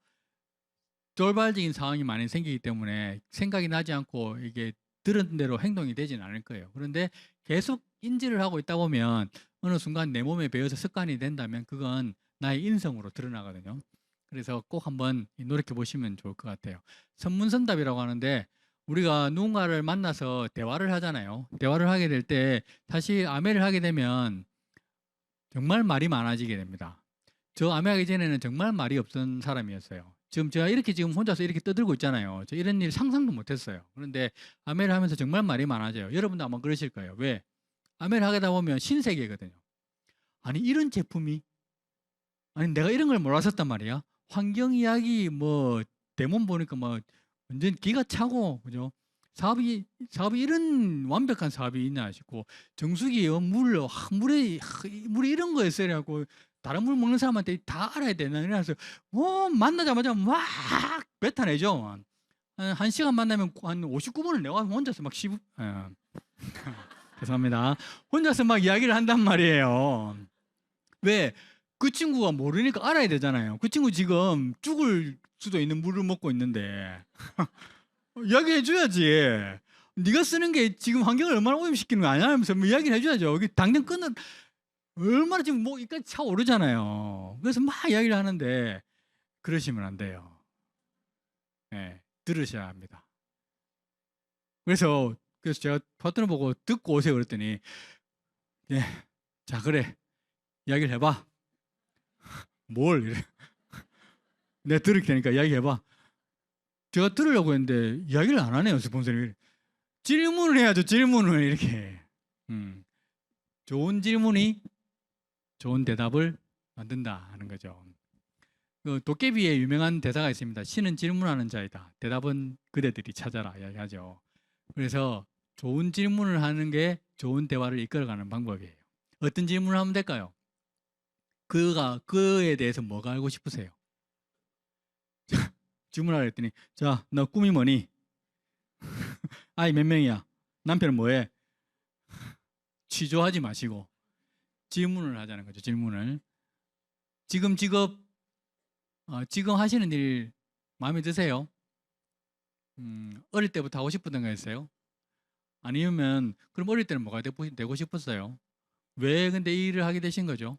돌발적인 상황이 많이 생기기 때문에 생각이 나지 않고 이게 들은 대로 행동이 되지는 않을 거예요. 그런데 계속 인지를 하고 있다 보면 어느 순간 내 몸에 배어서 습관이 된다면 그건 나의 인성으로 드러나거든요. 그래서 꼭 한번 노력해 보시면 좋을 것 같아요. 선문선답이라고 하는데 우리가 누군가를 만나서 대화를 하잖아요. 대화를 하게 될 때 사실 아메를 하게 되면 정말 말이 많아지게 됩니다. 저 아메하기 전에는 정말 말이 없던 사람이었어요. 지금 제가 이렇게 지금 혼자서 이렇게 떠들고 있잖아요. 저 이런 일 상상도 못했어요. 그런데 아메를 하면서 정말 말이 많아져요. 여러분도 아마 그러실 거예요. 왜? 아메를 하다 보면 신세계거든요. 아니 이런 제품이 아니 내가 이런 걸 몰랐었단 말이야. 환경 이야기 뭐 대문 보니까 뭐 완전 기가 차고 그죠? 사업이 이런 완벽한 사업이 있나 싶고 정수기 물에 이런 거였어요. 다른 물 먹는 사람한테 다 알아야 되나 그래서 만나자마자 막 뱉어내죠. 한 시간 만나면 한 59분을 내가 혼자서 막 죄송합니다. 혼자서 막 이야기를 한단 말이에요. 왜? 그 친구가 모르니까 알아야 되잖아요. 그 친구 지금 죽을 수도 있는 물을 먹고 있는데 이야기해 줘야지. 네가 쓰는 게 지금 환경을 얼마나 오염시키는 거 아니야? 하면서 뭐 이야기를 해줘야죠. 당장 끊는 얼마나 지금 뭐 이까지 차오르잖아요. 그래서 막 이야기를 하는데 그러시면 안 돼요. 네, 들으셔야 합니다. 그래서 제가 파트너 보고 듣고 오세요 그랬더니 네, 자 그래 이야기를 해봐. 뭘 이래. 내가 들을 테니까 이야기해봐. 제가 들으려고 했는데 이야기를 안 하네요 스폰서님이. 질문을 해야죠. 질문을 이렇게. 좋은 질문이 좋은 대답을 만든다 하는 거죠. 그 도깨비의 유명한 대사가 있습니다. 신은 질문하는 자이다. 대답은 그대들이 찾아라 이야기하죠. 그래서 좋은 질문을 하는 게 좋은 대화를 이끌어가는 방법이에요. 어떤 질문을 하면 될까요? 그에 대해서 뭐가 알고 싶으세요? 질문하라 했더니 자, 너 꿈이 뭐니? 아이 몇 명이야? 남편은 뭐해? 취조하지 마시고 질문을 하자는 거죠. 질문을. 지금 직업 지금 하시는 일 마음에 드세요? 어릴 때부터 하고 싶었던 거 있어요? 아니면 그럼 어릴 때는 뭐가 되고 싶었어요? 왜 근데 이 일을 하게 되신 거죠?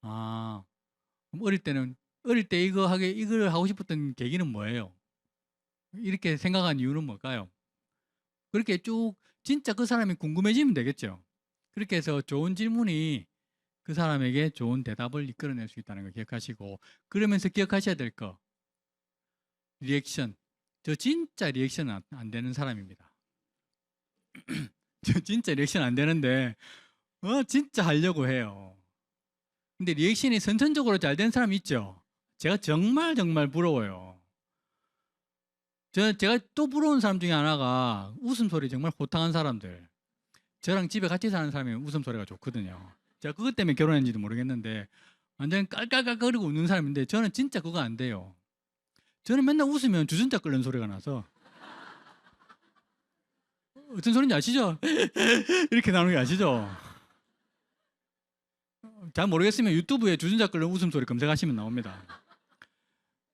아, 그럼 어릴 때 이걸 하고 싶었던 계기는 뭐예요? 이렇게 생각한 이유는 뭘까요? 그렇게 쭉 진짜 그 사람이 궁금해지면 되겠죠. 그렇게 해서 좋은 질문이 그 사람에게 좋은 대답을 이끌어낼 수 있다는 걸 기억하시고 그러면서 기억하셔야 될 거 리액션. 저 진짜 리액션 안 되는 사람입니다. 저 진짜 리액션 안 되는데 진짜 하려고 해요. 근데 리액션이 선천적으로 잘 된 사람 있죠. 제가 정말 부러워요. 제가 또 부러운 사람 중에 하나가 웃음소리 정말 호탕한 사람들. 저랑 집에 같이 사는 사람이 웃음소리가 좋거든요. 제가 그것 때문에 결혼했는지도 모르겠는데 완전 깔깔깔거리고 웃는 사람인데 저는 진짜 그거 안 돼요. 저는 맨날 웃으면 주전자 끓는 소리가 나서 어떤 소리인지 아시죠? 이렇게 나오는 게 아시죠? 잘 모르겠으면 유튜브에 주전자 끓는 웃음소리 검색하시면 나옵니다.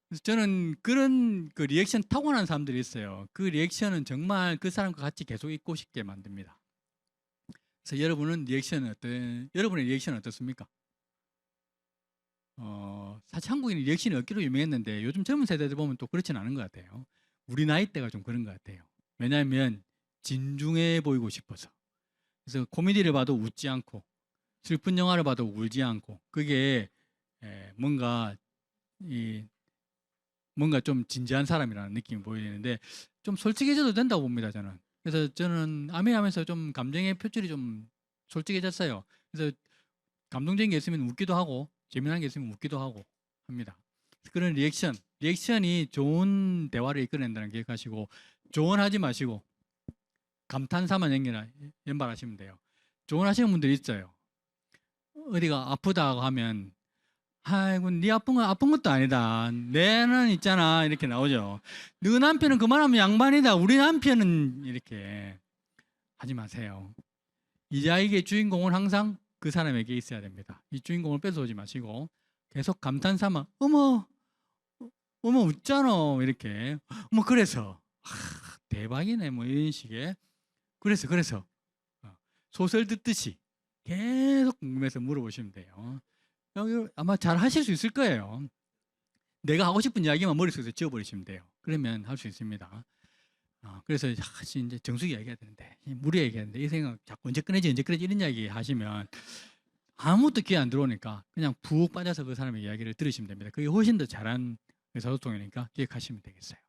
그래서 저는 그런 그 리액션 타고난 사람들이 있어요. 그 리액션은 정말 그 사람과 같이 계속 있고 싶게 만듭니다. 그래서 여러분의 리액션은 어떻습니까? 사실 한국인이 리액션이 없기로 유명했는데 요즘 젊은 세대들 보면 또 그렇진 않은 것 같아요. 우리 나이 때가 좀 그런 것 같아요. 왜냐하면 진중해 보이고 싶어서. 그래서 코미디를 봐도 웃지 않고 슬픈 영화를 봐도 울지 않고 그게 뭔가 좀 진지한 사람이라는 느낌이 보이는데 좀 솔직해져도 된다고 봅니다 저는. 그래서 저는 아메하면서 좀 감정의 표출이 좀 솔직해졌어요. 그래서 감동적인 게 있으면 웃기도 하고 재미난 게 있으면 웃기도 하고 합니다. 그런 리액션이 좋은 대화를 이끌어낸다는 걸 기억하시고 조언하지 마시고 감탄사만 연발하시면 돼요. 조언하시는 분들이 있어요. 어디가 아프다고 하면 아이고 네 아픈 것도 아니다. 내는 있잖아 이렇게 나오죠. 너 남편은 그만하면 양반이다. 우리 남편은 이렇게 하지 마세요. 이야기의 주인공은 항상 그 사람에게 있어야 됩니다. 이 주인공을 뺏어오지 마시고 계속 감탄사만 어머 웃잖아 이렇게 어머 그래서 대박이네 뭐 이런 식의. 그래서 소설 듣듯이 계속 궁금해서 물어보시면 돼요. 아마 잘 하실 수 있을 거예요. 내가 하고 싶은 이야기만 머릿속에서 지어버리시면 돼요. 그러면 할 수 있습니다. 그래서 이제 정숙이 얘기해야 되는데, 무리 얘기해야 되는데, 이 생각 자꾸 언제 끊어지 이런 이야기 하시면 아무것도 귀에 안 들어오니까 그냥 푹 빠져서 그 사람의 이야기를 들으시면 됩니다. 그게 훨씬 더 잘한 의사소통이니까 기억하시면 되겠어요.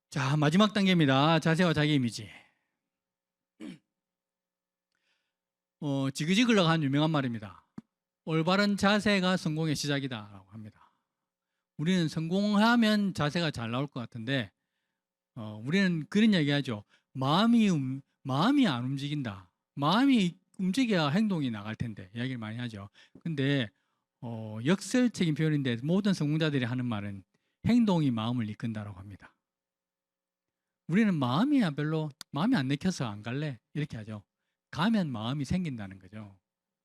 자, 마지막 단계입니다. 자세와 자기 이미지. 지그지글러가 한 유명한 말입니다. 올바른 자세가 성공의 시작이다라고 합니다. 우리는 성공하면 자세가 잘 나올 것 같은데 우리는 그런 이야기하죠. 마음이 안 움직인다. 마음이 움직여야 행동이 나갈 텐데 이야기를 많이 하죠. 근데 역설적인 표현인데 모든 성공자들이 하는 말은 행동이 마음을 이끈다라고 합니다. 우리는 마음이 안 내켜서 안 갈래 이렇게 하죠. 가면 마음이 생긴다는 거죠.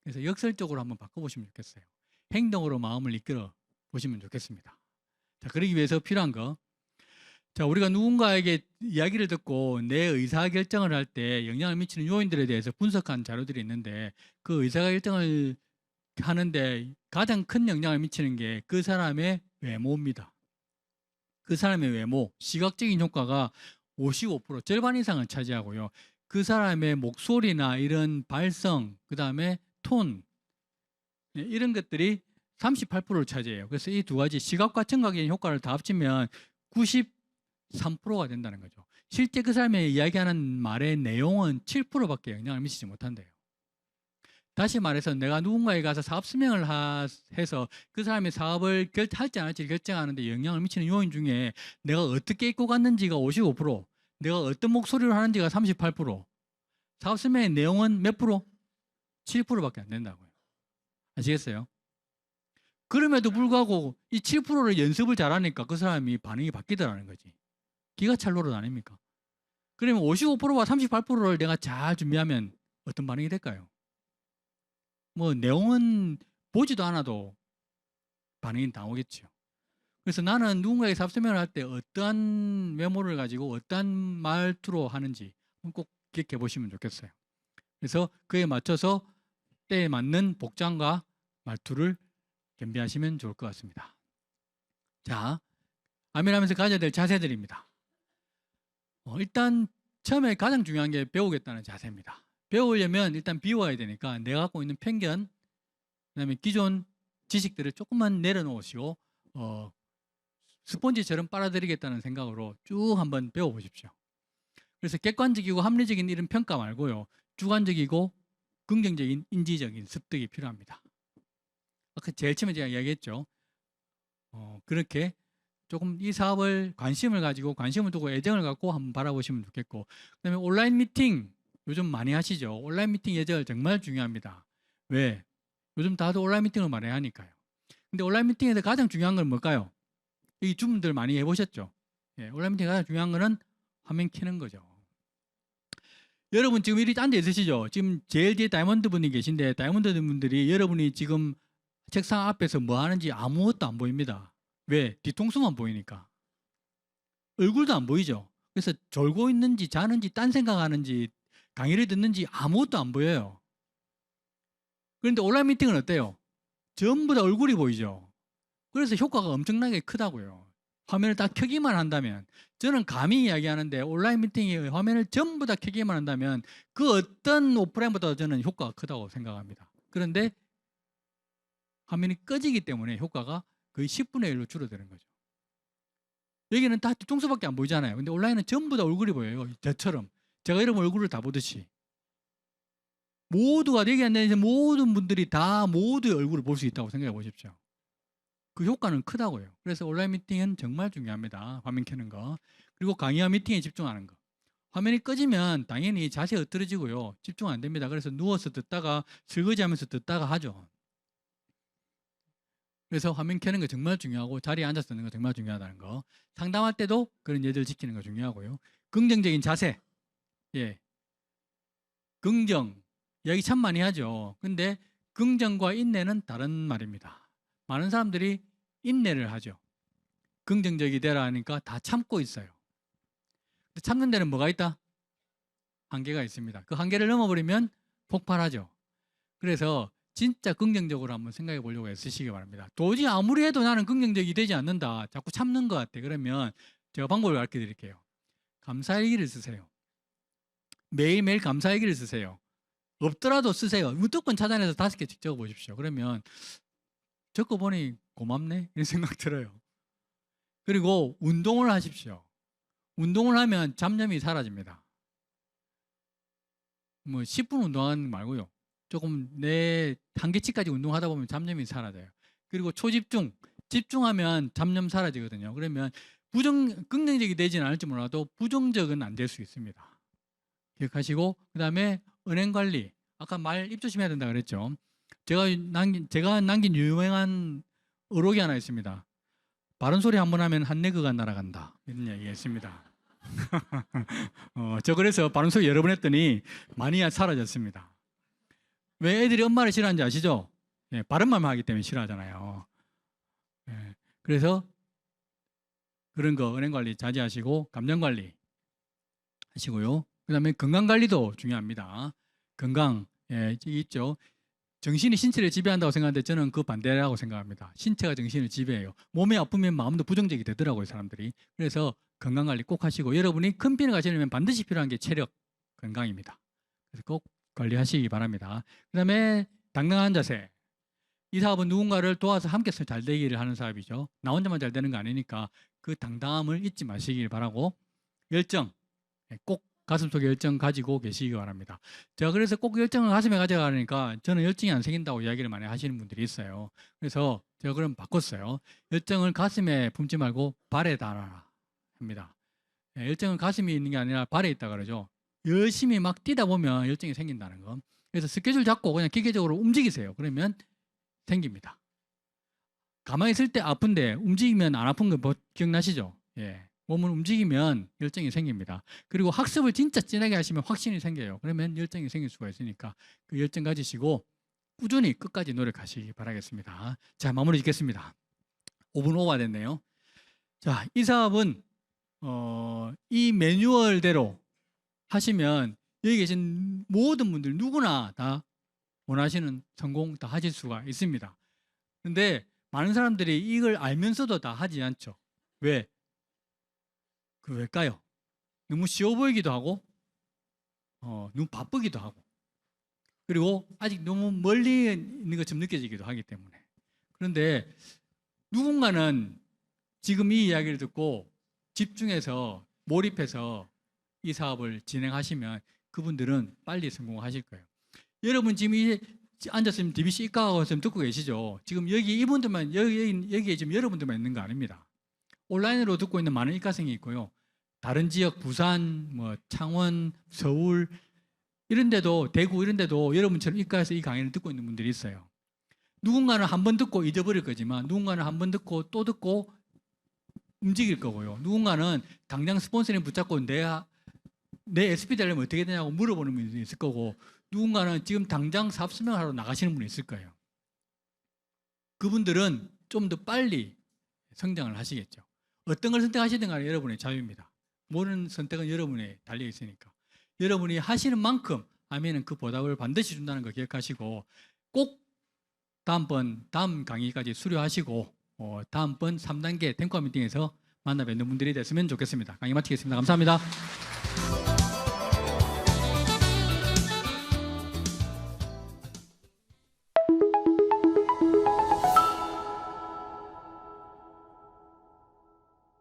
그래서 역설적으로 한번 바꿔보시면 좋겠어요. 행동으로 마음을 이끌어 보시면 좋겠습니다. 자, 그러기 위해서 필요한 거. 자, 우리가 누군가에게 이야기를 듣고 내 의사결정을 할 때 영향을 미치는 요인들에 대해서 분석한 자료들이 있는데 그 의사결정을 하는데 가장 큰 영향을 미치는 게 그 사람의 외모입니다. 그 사람의 외모, 시각적인 효과가 55%, 절반 이상을 차지하고요. 그 사람의 목소리나 이런 발성, 그 다음에 톤, 이런 것들이 38%를 차지해요. 그래서 이 두 가지 시각과 청각의 효과를 다 합치면 93%가 된다는 거죠. 실제 그 사람의 이야기하는 말의 내용은 7%밖에 영향을 미치지 못한대요. 다시 말해서 내가 누군가에 가서 사업 설명을 해서 그 사람의 사업을 할지 안 할지 결정하는데 영향을 미치는 요인 중에 내가 어떻게 입고 갔는지가 55%, 내가 어떤 목소리로 하는지가 38%, 사업 설명의 내용은 몇 프로? 7%밖에 안 된다고요. 아시겠어요? 그럼에도 불구하고 이 7%를 연습을 잘하니까 그 사람이 반응이 바뀌더라는 거지. 기가 찰 노릇 아닙니까? 그러면 55%와 38%를 내가 잘 준비하면 어떤 반응이 될까요? 뭐 내용은 보지도 않아도 반응이 나오겠죠. 그래서 나는 누군가에게 사업 설명을 할 때 어떠한 메모를 가지고 어떠한 말투로 하는지 꼭 기억해 보시면 좋겠어요. 그래서 그에 맞춰서 때에 맞는 복장과 말투를 겸비하시면 좋을 것 같습니다. 자, 아멘하면서 가져야 될 자세들입니다. 일단 처음에 가장 중요한 게 배우겠다는 자세입니다. 배우려면 일단 비워야 되니까 내가 갖고 있는 편견, 그다음에 기존 지식들을 조금만 내려놓으시고 스폰지처럼 빨아들이겠다는 생각으로 쭉 한번 배워보십시오. 그래서 객관적이고 합리적인 이런 평가 말고요. 주관적이고 긍정적인 인지적인 습득이 필요합니다. 아까 제일 처음에 제가 이야기했죠. 그렇게 조금 이 사업을 관심을 두고 애정을 갖고 한번 바라보시면 좋겠고, 그다음에 온라인 미팅 요즘 많이 하시죠. 온라인 미팅 예절 정말 중요합니다. 왜? 요즘 다들 온라인 미팅을 많이 하니까요. 근데 온라인 미팅에서 가장 중요한 건 뭘까요? 이 주문들 많이 해보셨죠? 예, 온라인 미팅 가장 중요한 거는 화면 켜는 거죠. 여러분 지금 이리 앉아 있으시죠? 지금 제일 뒤에 다이아몬드 분이 계신데 다이아몬드 분들이 여러분이 지금 책상 앞에서 뭐 하는지 아무것도 안 보입니다. 왜? 뒤통수만 보이니까. 얼굴도 안 보이죠? 그래서 졸고 있는지 자는지 딴 생각하는지 강의를 듣는지 아무것도 안 보여요. 그런데 온라인 미팅은 어때요? 전부 다 얼굴이 보이죠? 그래서 효과가 엄청나게 크다고요. 화면을 다 켜기만 한다면, 저는 감히 이야기하는데 온라인 미팅의 화면을 전부 다 켜기만 한다면 그 어떤 오프라인보다 저는 효과가 크다고 생각합니다. 그런데 화면이 꺼지기 때문에 효과가 거의 10분의 1로 줄어드는 거죠. 여기는 다 뒤통수밖에 안 보이잖아요. 근데 온라인은 전부 다 얼굴이 보여요. 저처럼. 제가 여러분 얼굴을 다 보듯이. 모두가 얘기 안 되는 모든 분들이 다 모두의 얼굴을 볼 수 있다고 생각해 보십시오. 그 효과는 크다고요. 그래서 온라인 미팅은 정말 중요합니다. 화면 켜는 거. 그리고 강의와 미팅에 집중하는 거. 화면이 꺼지면 당연히 자세가 흐트러지고요. 집중 안 됩니다. 그래서 누워서 듣다가 설거지하면서 듣다가 하죠. 그래서 화면 켜는 거 정말 중요하고 자리에 앉아서 듣는 거 정말 중요하다는 거. 상담할 때도 그런 예절 지키는 거 중요하고요. 긍정적인 자세. 예. 긍정. 이야기 참 많이 하죠. 근데 긍정과 인내는 다른 말입니다. 많은 사람들이 인내를 하죠. 긍정적이 되라 하니까 다 참고 있어요. 참는 데는 뭐가 있다? 한계가 있습니다. 그 한계를 넘어버리면 폭발하죠. 그래서 진짜 긍정적으로 한번 생각해 보려고 애쓰시기 바랍니다. 도저히 아무리 해도 나는 긍정적이 되지 않는다. 자꾸 참는 것 같아. 그러면 제가 방법을 가르쳐 드릴게요. 감사일기를 쓰세요. 매일매일 감사일기를 쓰세요. 없더라도 쓰세요. 무조건 찾아내서 5개씩 적어보십시오. 그러면 적어보니 고맙네 이런 생각 들어요. 그리고 운동을 하십시오. 운동을 하면 잡념이 사라집니다. 뭐 10분 운동하는 거 말고요. 조금 내 한계치까지 운동하다 보면 잡념이 사라져요. 그리고 초집중, 집중하면 잡념 사라지거든요. 그러면 긍정적이 되지는 않을지 몰라도 부정적은 안 될 수 있습니다. 기억하시고, 그 다음에 은행 관리. 아까 말 입 조심해야 된다 그랬죠. 제가 남긴 유명한 어록이 하나 있습니다. 바른 소리 한 번 하면 한내그가 날아간다. 이런 얘기가 있습니다. 저 그래서 바른 소리 여러 번 했더니 많이 사라졌습니다. 왜 애들이 엄마를 싫어하는지 아시죠? 예, 바른 말만 하기 때문에 싫어하잖아요. 예, 그래서 그런 거 은행 관리 자제하시고 감정 관리 하시고요. 그 다음에 건강 관리도 중요합니다. 건강 있죠. 정신이 신체를 지배한다고 생각하는데 저는 그 반대라고 생각합니다. 신체가 정신을 지배해요. 몸이 아프면 마음도 부정적이 되더라고요, 사람들이. 그래서 건강 관리 꼭 하시고 여러분이 큰 병을 가시려면 반드시 필요한 게 체력, 건강입니다. 그래서 꼭 관리하시기 바랍니다. 그 다음에 당당한 자세. 이 사업은 누군가를 도와서 함께 잘 되기를 하는 사업이죠. 나 혼자만 잘 되는 거 아니니까 그 당당함을 잊지 마시길 바라고 열정, 꼭 가슴속에 열정 가지고 계시기 바랍니다. 제가 그래서 꼭 열정을 가슴에 가져가니까 저는 열정이 안 생긴다고 이야기를 많이 하시는 분들이 있어요. 그래서 제가 그럼 바꿨어요. 열정을 가슴에 품지 말고 발에 달아라 합니다. 열정은 가슴에 있는 게 아니라 발에 있다 그러죠. 열심히 막 뛰다 보면 열정이 생긴다는 거. 그래서 스케줄 잡고 그냥 기계적으로 움직이세요. 그러면 생깁니다. 가만히 있을 때 아픈데 움직이면 안 아픈 거 기억나시죠? 예. 몸을 움직이면 열정이 생깁니다. 그리고 학습을 진짜 진하게 하시면 확신이 생겨요. 그러면 열정이 생길 수가 있으니까 그 열정 가지시고 꾸준히 끝까지 노력하시기 바라겠습니다. 자, 마무리 짓겠습니다. 5분 오버 됐네요. 자, 이 사업은 이 매뉴얼대로 하시면 여기 계신 모든 분들 누구나 다 원하시는 성공 다 하실 수가 있습니다. 그런데 많은 사람들이 이걸 알면서도 다 하지 않죠. 왜? 왜일까요? 너무 쉬워 보이기도 하고 너무 바쁘기도 하고 그리고 아직 너무 멀리 있는 것처럼 느껴지기도 하기 때문에. 그런데 누군가는 지금 이 이야기를 듣고 집중해서 몰입해서 이 사업을 진행하시면 그분들은 빨리 성공하실 거예요. 여러분 지금 앉았으면 DBC 입각하고 지금 듣고 계시죠? 지금 여기 이분들만 여기에 지금 여러분들만 있는 거 아닙니다. 온라인으로 듣고 있는 많은 입가생이 있고요. 다른 지역 부산, 창원, 서울 이런 데도 대구 이런 데도 여러분처럼 입가해서 이 강의를 듣고 있는 분들이 있어요. 누군가는 한 번 듣고 잊어버릴 거지만 누군가는 한 번 듣고 또 듣고 움직일 거고요. 누군가는 당장 스폰서링 붙잡고 내 SP 되려면 어떻게 되냐고 물어보는 분이 있을 거고 누군가는 지금 당장 사업 설명하러 나가시는 분이 있을 거예요. 그분들은 좀 더 빨리 성장을 하시겠죠. 어떤 걸 선택하시든 간에 여러분의 자유입니다. 모든 선택은 여러분에 달려 있으니까. 여러분이 하시는 만큼 하면은 그 보답을 반드시 준다는 거 기억하시고 꼭 다음 강의까지 수료하시고 다음번 3단계 탱커 미팅에서 만나 뵙는 분들이 됐으면 좋겠습니다. 강의 마치겠습니다. 감사합니다.